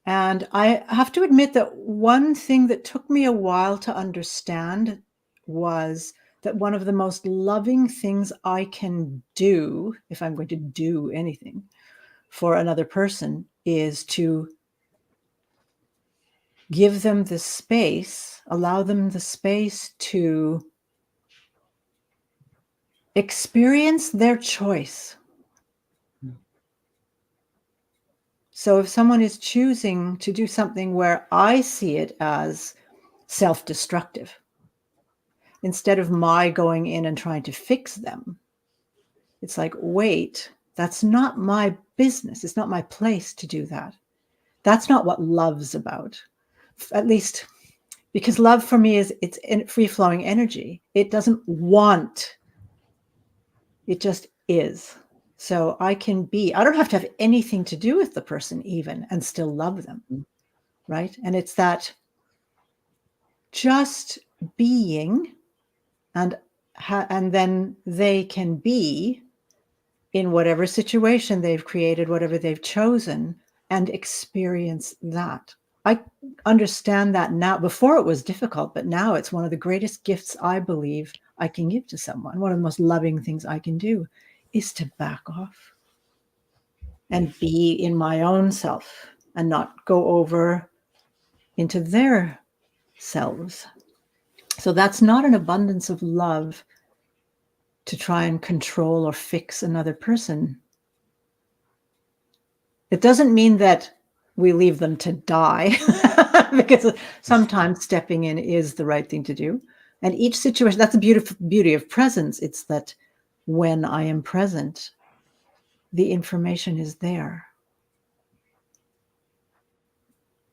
Speaker 1: And I have to admit that one thing that took me a while to understand was that one of the most loving things I can do, if I'm going to do anything for another person, is to give them the space, allow them the space to experience their choice. So if someone is choosing to do something where I see it as self-destructive, instead of my going in and trying to fix them, it's like, wait, that's not my business. It's not my place to do that. That's not what love's about. At least, because love for me it's free-flowing energy. It doesn't want, it just is. So I don't have to have anything to do with the person even and still love them, right? And it's that just being, and then they can be in whatever situation they've created, whatever they've chosen, and experience that. I understand that now. Before it was difficult, but now it's one of the greatest gifts I believe I can give to someone. One of the most loving things I can do is to back off and be in my own self and not go over into their selves. So that's not an abundance of love to try and control or fix another person. It doesn't mean that we leave them to die because sometimes stepping in is the right thing to do. And each situation, that's the beauty of presence. It's that when I am present, the information is there.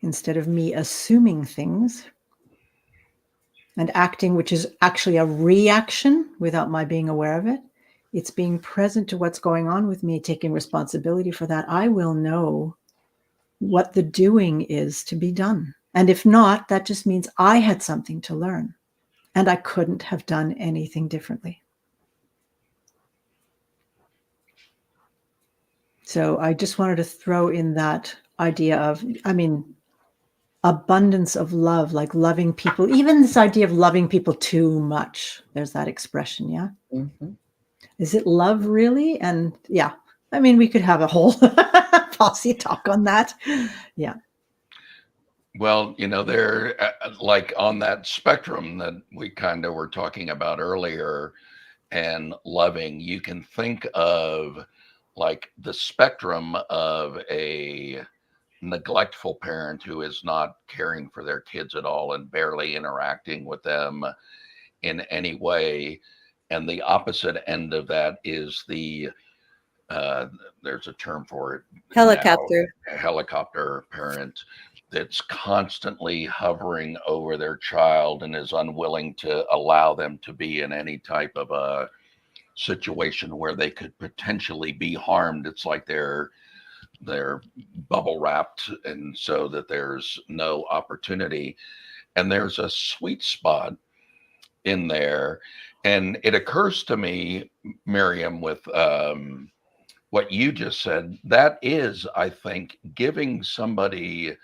Speaker 1: Instead of me assuming things and acting, which is actually a reaction without my being aware of it, it's being present to what's going on with me, taking responsibility for that. I will know what the doing is to be done. And if not, that just means I had something to learn and I couldn't have done anything differently. So I just wanted to throw in that idea of, abundance of love, like loving people, even this idea of loving people too much. There's that expression, yeah?
Speaker 3: Mm-hmm.
Speaker 1: Is it love really? And yeah, we could have a whole Posse talk on that. Yeah.
Speaker 2: Well, they're like on that spectrum that we kind of were talking about earlier, and loving, you can think of like the spectrum of a neglectful parent who is not caring for their kids at all and barely interacting with them in any way. And the opposite end of that is uh, there's a term for it now,
Speaker 3: Helicopter.
Speaker 2: a helicopter parent that's constantly hovering over their child and is unwilling to allow them to be in any type of a situation where they could potentially be harmed. It's like they're bubble wrapped, and so that there's no opportunity. And there's a sweet spot in there. And it occurs to me, Miriam, with what you just said, that is, I think, giving somebody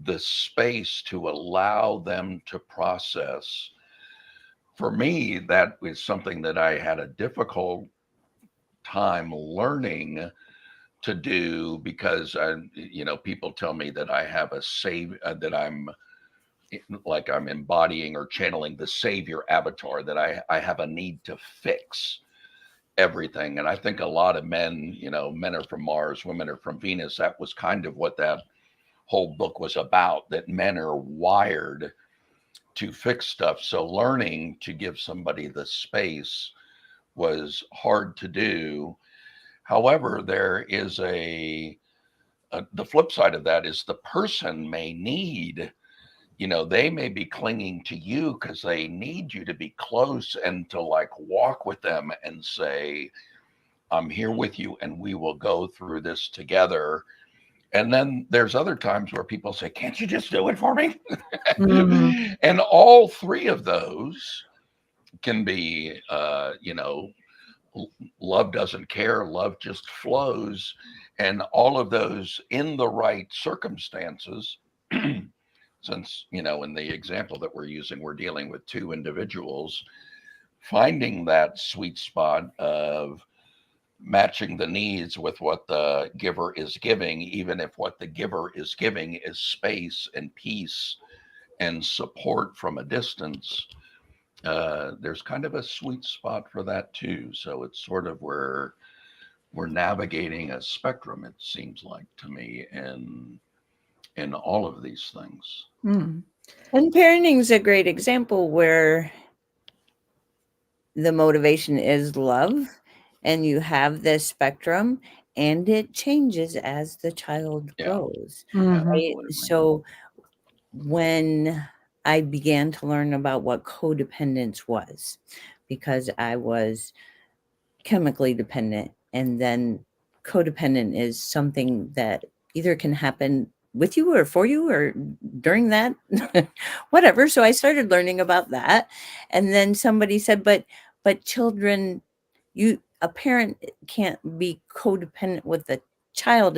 Speaker 2: the space to allow them to process. For me, that is something that I had a difficult time learning to do, because people tell me that I have a that I'm embodying or channeling the savior avatar, that I have a need to fix everything. And I think a lot of men, men are from Mars, women are from Venus. That was kind of what that whole book was about, that men are wired to fix stuff. So learning to give somebody the space was hard to do. However, there is the flip side of that is the person may need, they may be clinging to you because they need you to be close and to like walk with them and say, I'm here with you and we will go through this together. And then there's other times where people say, can't you just do it for me?
Speaker 1: Mhm.
Speaker 2: And all three of those can be, love doesn't care, love just flows. And all of those in the right circumstances, since, in the example that we're using, we're dealing with two individuals, finding that sweet spot of matching the needs with what the giver is giving, even if what the giver is giving is space and peace and support from a distance. There's kind of a sweet spot for that too. So it's sort of where we're navigating a spectrum, it seems like to me, in all of these things.
Speaker 1: Mm.
Speaker 3: And parenting is a great example where the motivation is love, and you have this spectrum, and it changes as the child
Speaker 2: Yeah.
Speaker 3: grows.
Speaker 1: Mhm.
Speaker 3: Right? So when I began to learn about what codependence was, because I was chemically dependent, and then codependent is something that either can happen with you or for you or during that whatever. So I started learning about that, and then somebody said, but children, a parent can't be codependent with a child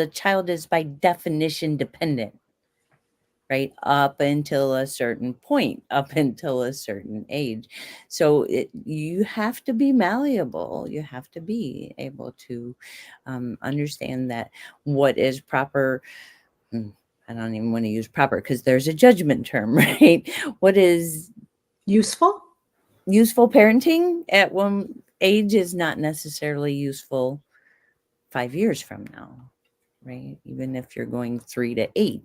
Speaker 3: is by definition dependent. right? Up until a certain point, up until a certain age. So you have to be malleable. You have to be able to understand that what is proper. I don't even want to use proper because there's a judgment term, right? What is
Speaker 1: Useful?
Speaker 3: useful parenting at one age is not necessarily useful 5 years from now, right? Even if you're going 3 to 8,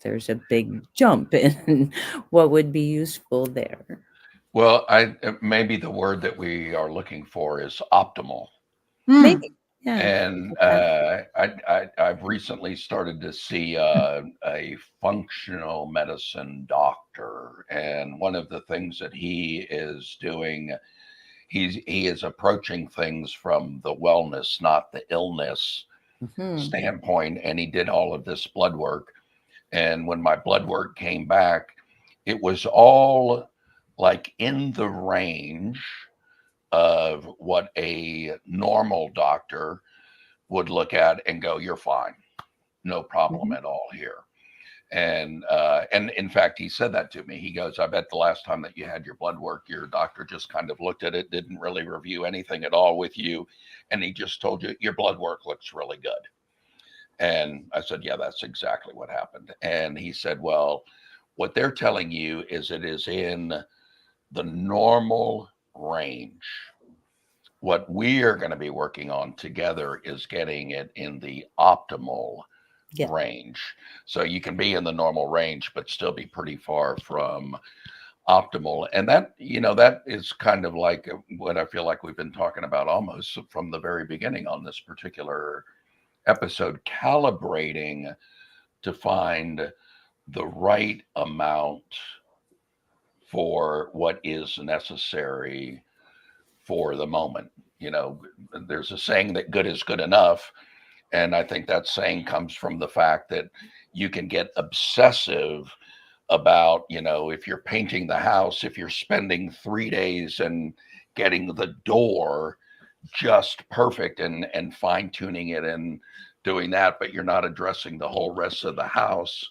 Speaker 3: there's a big jump in what would be useful there.
Speaker 2: Well, maybe the word that we are looking for is optimal.
Speaker 1: Hmm.
Speaker 3: Maybe, yeah.
Speaker 2: And
Speaker 3: Okay.
Speaker 2: I've recently started to see a functional medicine doctor, and one of the things that he is doing, he is approaching things from the wellness, not the illness
Speaker 3: Mhm.
Speaker 2: standpoint. And he did all of this blood work. And when my blood work came back, it was all like in the range of what a normal doctor would look at and go, "You're fine, no problem
Speaker 3: Mhm.
Speaker 2: at all here." And in fact, he said that to me. He goes, "I bet the last time that you had your blood work, your doctor just kind of looked at it, didn't really review anything at all with you, and he just told you your blood work looks really good." And I said, "Yeah, that's exactly what happened." And he said, "Well, what they're telling you is it is in the normal range. What we are going to be working on together is getting it in the optimal
Speaker 3: Yeah.
Speaker 2: range. So you can be in the normal range, but still be pretty far from optimal." And that, that is kind of like what I feel like we've been talking about almost from the very beginning on this particular episode, calibrating to find the right amount for what is necessary for the moment. There's a saying that good is good enough. And I think that saying comes from the fact that you can get obsessive about, if you're painting the house, if you're spending 3 days and getting the door just perfect and fine tuning it and doing that, but you're not addressing the whole rest of the house,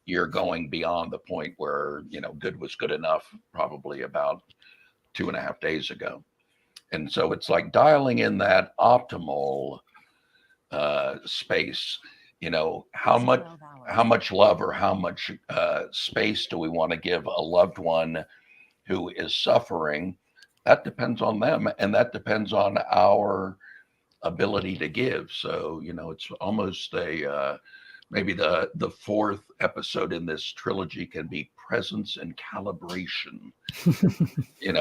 Speaker 2: you're going beyond the point where, good was good enough probably about 2.5 days ago. And so it's like dialing in that optimal space. How much love or how much space do we want to give a loved one who is suffering? That depends on them, and that depends on our ability to give. So it's almost a maybe the fourth episode in this trilogy can be presence and calibration.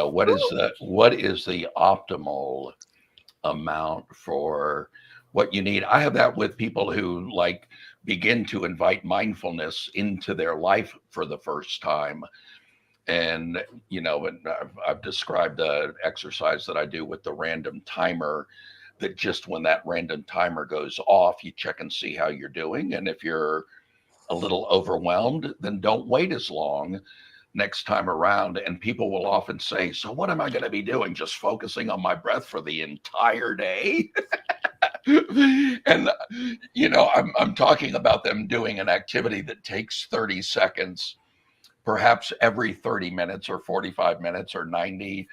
Speaker 2: What is the optimal amount for what you need? I have that with people who like begin to invite mindfulness into their life for the first time. And I've described the exercise that I do with the random timer, that just when that random timer goes off, you check and see how you're doing. And if you're a little overwhelmed, then don't wait as long next time around. And people will often say, "So what am I going to be doing? Just focusing on my breath for the entire day?" And I'm talking about them doing an activity that takes 30 seconds, perhaps every 30 minutes or 45 minutes or 90,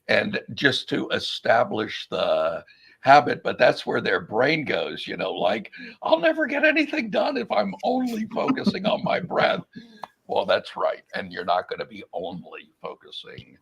Speaker 2: and just to establish the habit. But that's where their brain goes, like, "I'll never get anything done if I'm only focusing on my breath." Well, that's right. And you're not going to be only focusing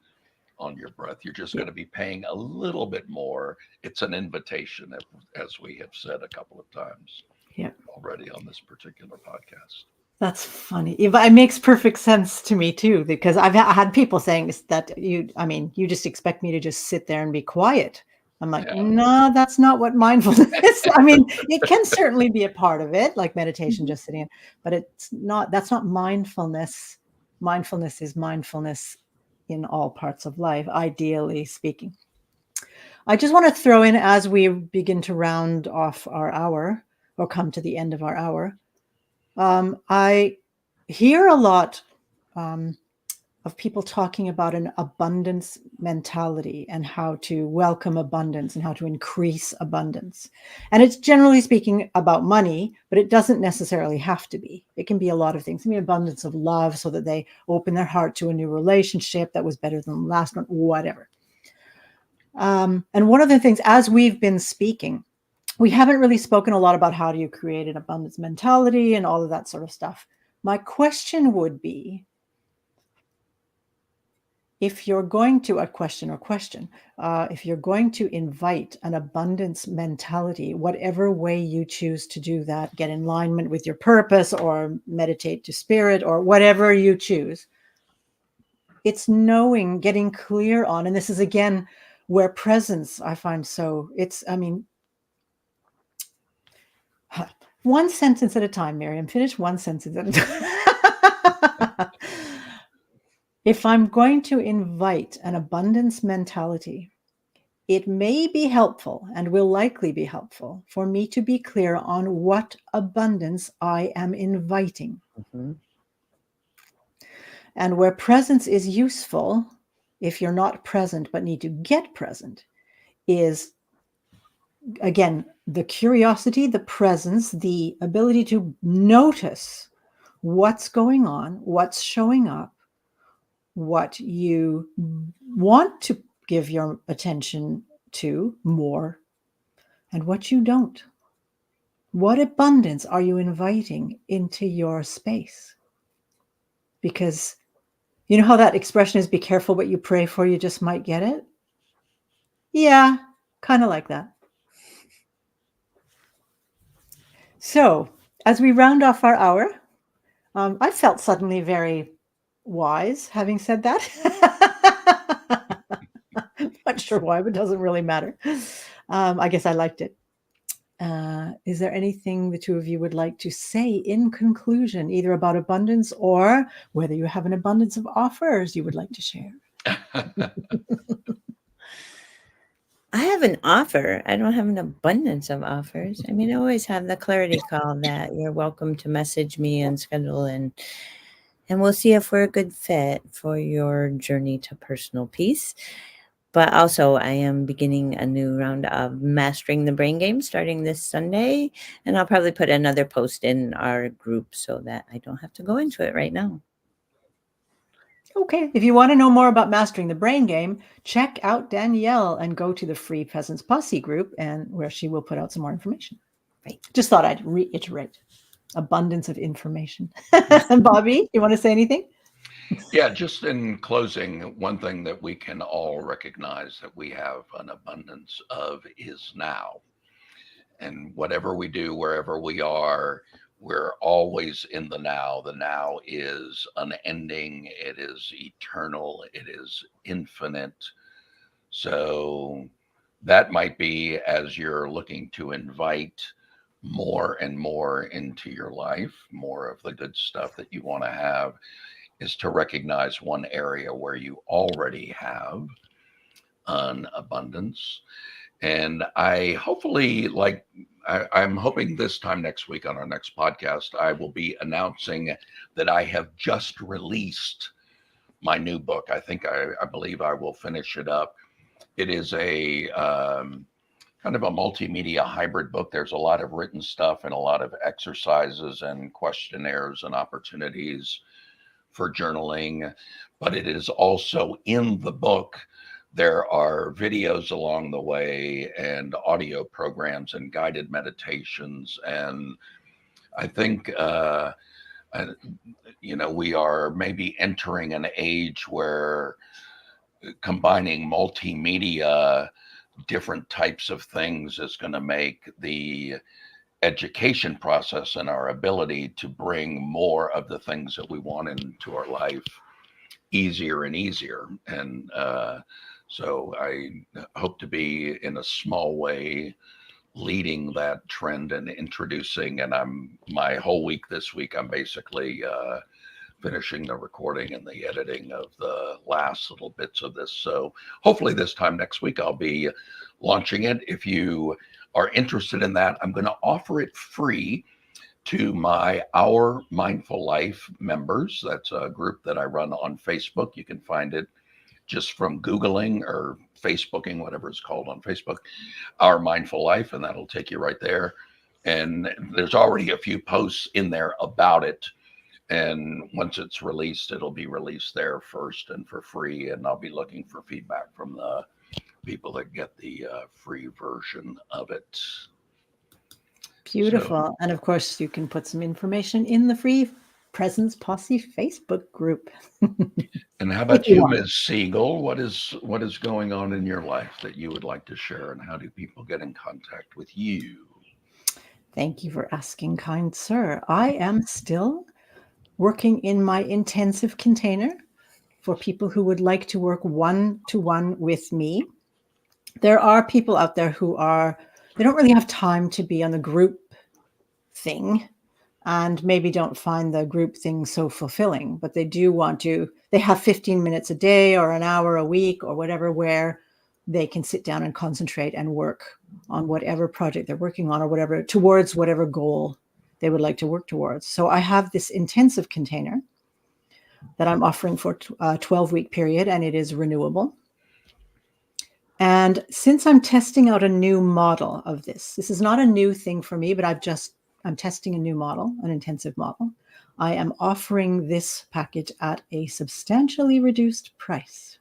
Speaker 2: on your breath. You're just
Speaker 1: Yeah.
Speaker 2: going to be paying a little bit more. It's an invitation, as we have said a couple of times
Speaker 1: Yeah.
Speaker 2: already on this particular podcast.
Speaker 1: That's funny. It makes perfect sense to me too, because I had people saying that you just expect me to just sit there and be quiet. I'm like,
Speaker 2: Yeah.
Speaker 1: no, that's not what mindfulness is. I mean, it can certainly be a part of it, like meditation,
Speaker 3: Mhm.
Speaker 1: just sitting in, but that's not mindfulness. Mindfulness is mindfulness in all parts of life, ideally speaking. I just want to throw in, as we begin to round off our hour or come to the end of our hour, I hear a lot um, of people talking about an abundance mentality and how to welcome abundance and how to increase abundance. And it's generally speaking about money, but it doesn't necessarily have to be. It can be a lot of things. I mean, abundance of love so that they open their heart to a new relationship that was better than the last one, whatever. And one of the things, as we've been speaking, we haven't really spoken a lot about how do you create an abundance mentality and all of that sort of stuff. My question would be, if you're going to if you're going to invite an abundance mentality, whatever way you choose to do that, get in alignment with your purpose or meditate to spirit or whatever you choose, it's knowing, getting clear on, and this is again where presence I find one sentence at a time, Miriam, finish one sentence at a time. If I'm going to invite an abundance mentality, it may be helpful and will likely be helpful for me to be clear on what abundance I am inviting.
Speaker 3: Mm-hmm.
Speaker 1: And where presence is useful, if you're not present but need to get present, is again the curiosity, the presence, the ability to notice what's going on, what's showing up, what you want to give your attention to more, and what you don't. What abundance are you inviting into your space? Because you know how that expression is, be careful what you pray for, you just might get it? Yeah, kind of like that. So as we round off our hour, I felt suddenly very wise having said that. Not sure why, but it doesn't really matter. I guess I liked it. Is there anything the two of you would like to say in conclusion, either about abundance or whether you have an abundance of offers you would like to share?
Speaker 3: I have an offer. I don't have an abundance of offers. I mean, I always have the clarity call that you're welcome to message me and schedule, and we'll see if we're a good fit for your journey to personal peace. But also, I am beginning a new round of Mastering the Brain Game starting this Sunday, and I'll probably put another post in our group so that I don't have to go into it right now.
Speaker 1: Okay, if you want to know more about Mastering the Brain Game, check out Danielle and go to the Free Peasants Posse group, and where she will put out some more information.
Speaker 3: Right.
Speaker 1: Just thought I'd reiterate abundance of information. Bobby, you want to say anything?
Speaker 2: Yeah, just in closing, one thing that we can all recognize that we have an abundance of is now. And whatever we do, wherever we are, we're always in the now. The now is unending, it is eternal, it is infinite. So that might be, as you're looking to invite more and more into your life, more of the good stuff that you want to have, is to recognize one area where you already have an abundance. And I'm hoping this time next week on our next podcast, I will be announcing that I have just released my new book. I believe I will finish it up. It is a kind of a multimedia hybrid book. There's a lot of written stuff and a lot of exercises and questionnaires and opportunities for journaling, but it is also in the book. There are videos along the way and audio programs and guided meditations. And I think, we are maybe entering an age where combining multimedia, different types of things is going to make the education process and our ability to bring more of the things that we want into our life easier and easier. And so I hope to be in a small way leading that trend and introducing, and my whole week this week, I'm basically finishing the recording and the editing of the last little bits of this. So hopefully this time next week, I'll be launching it. If you are interested in that, I'm going to offer it free to Our Mindful Life members. That's a group that I run on Facebook. You can find it just from Googling or Facebooking, whatever it's called on Facebook, Our Mindful Life, and that'll take you right there. And there's already a few posts in there about it. And once it's released, it'll be released there first and for free. And I'll be looking for feedback from the people that get the free version of it.
Speaker 1: Beautiful.
Speaker 2: So,
Speaker 1: and of course, you can put some information in the free Presence Posse Facebook group.
Speaker 2: and how about you, Ms. Siegel? What is going on in your life that you would like to share, and how do people get in contact with you?
Speaker 1: Thank you for asking, kind sir. I am still working in my intensive container for people who would like to work one-to-one with me. There are people out there who they don't really have time to be on the group thing, and maybe don't find the group thing so fulfilling, but they do want to. They have 15 minutes a day or an hour a week or whatever, where they can sit down and concentrate and work on whatever project they're working on, or whatever, towards whatever goal they would like to work towards. So I have this intensive container that I'm offering for a 12-week period, and it is renewable. And since I'm testing out a new model of this is not a new thing for me, but I'm testing a new model, an intensive model. I am offering this package at a substantially reduced price.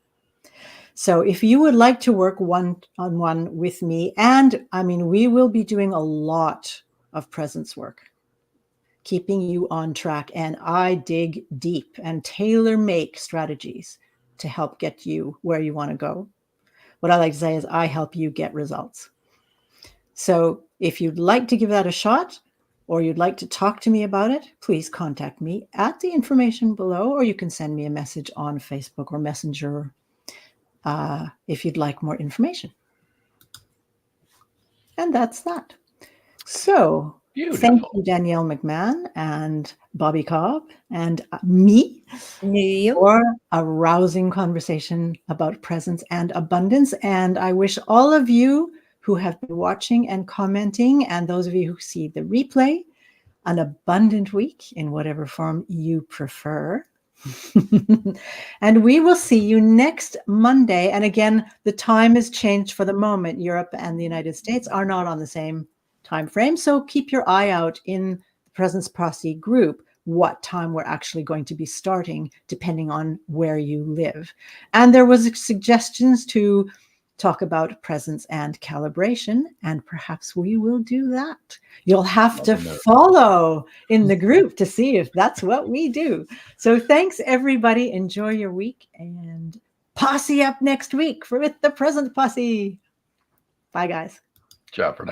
Speaker 1: So if you would like to work one-on-one with me, and I mean, we will be doing a lot of presence work, keeping you on track, and I dig deep and tailor make strategies to help get you where you want to go. What I like to say is I help you get results. So if you'd like to give that a shot, or you'd like to talk to me about it, please contact me at the information below, or you can send me a message on Facebook or Messenger if you'd like more information. And that's that. So
Speaker 2: Beautiful.
Speaker 1: Thank you, Danielle McMahon and Bobby Cobb and me for a rousing conversation about presence and abundance. And I wish all of you who have been watching and commenting, and those of you who see the replay, an abundant week in whatever form you prefer. And we will see you next Monday. And again, the time has changed for the moment. Europe and the United States are not on the same time frame. So keep your eye out in the Presence Posse group what time we're actually going to be starting, depending on where you live. And there was suggestions to talk about presence and calibration, and perhaps we will do that. You'll have to follow in the group to see if that's what we do. So thanks, everybody. Enjoy your week, and Posse up next week with the Present Posse. Bye, guys.
Speaker 2: Ciao for now.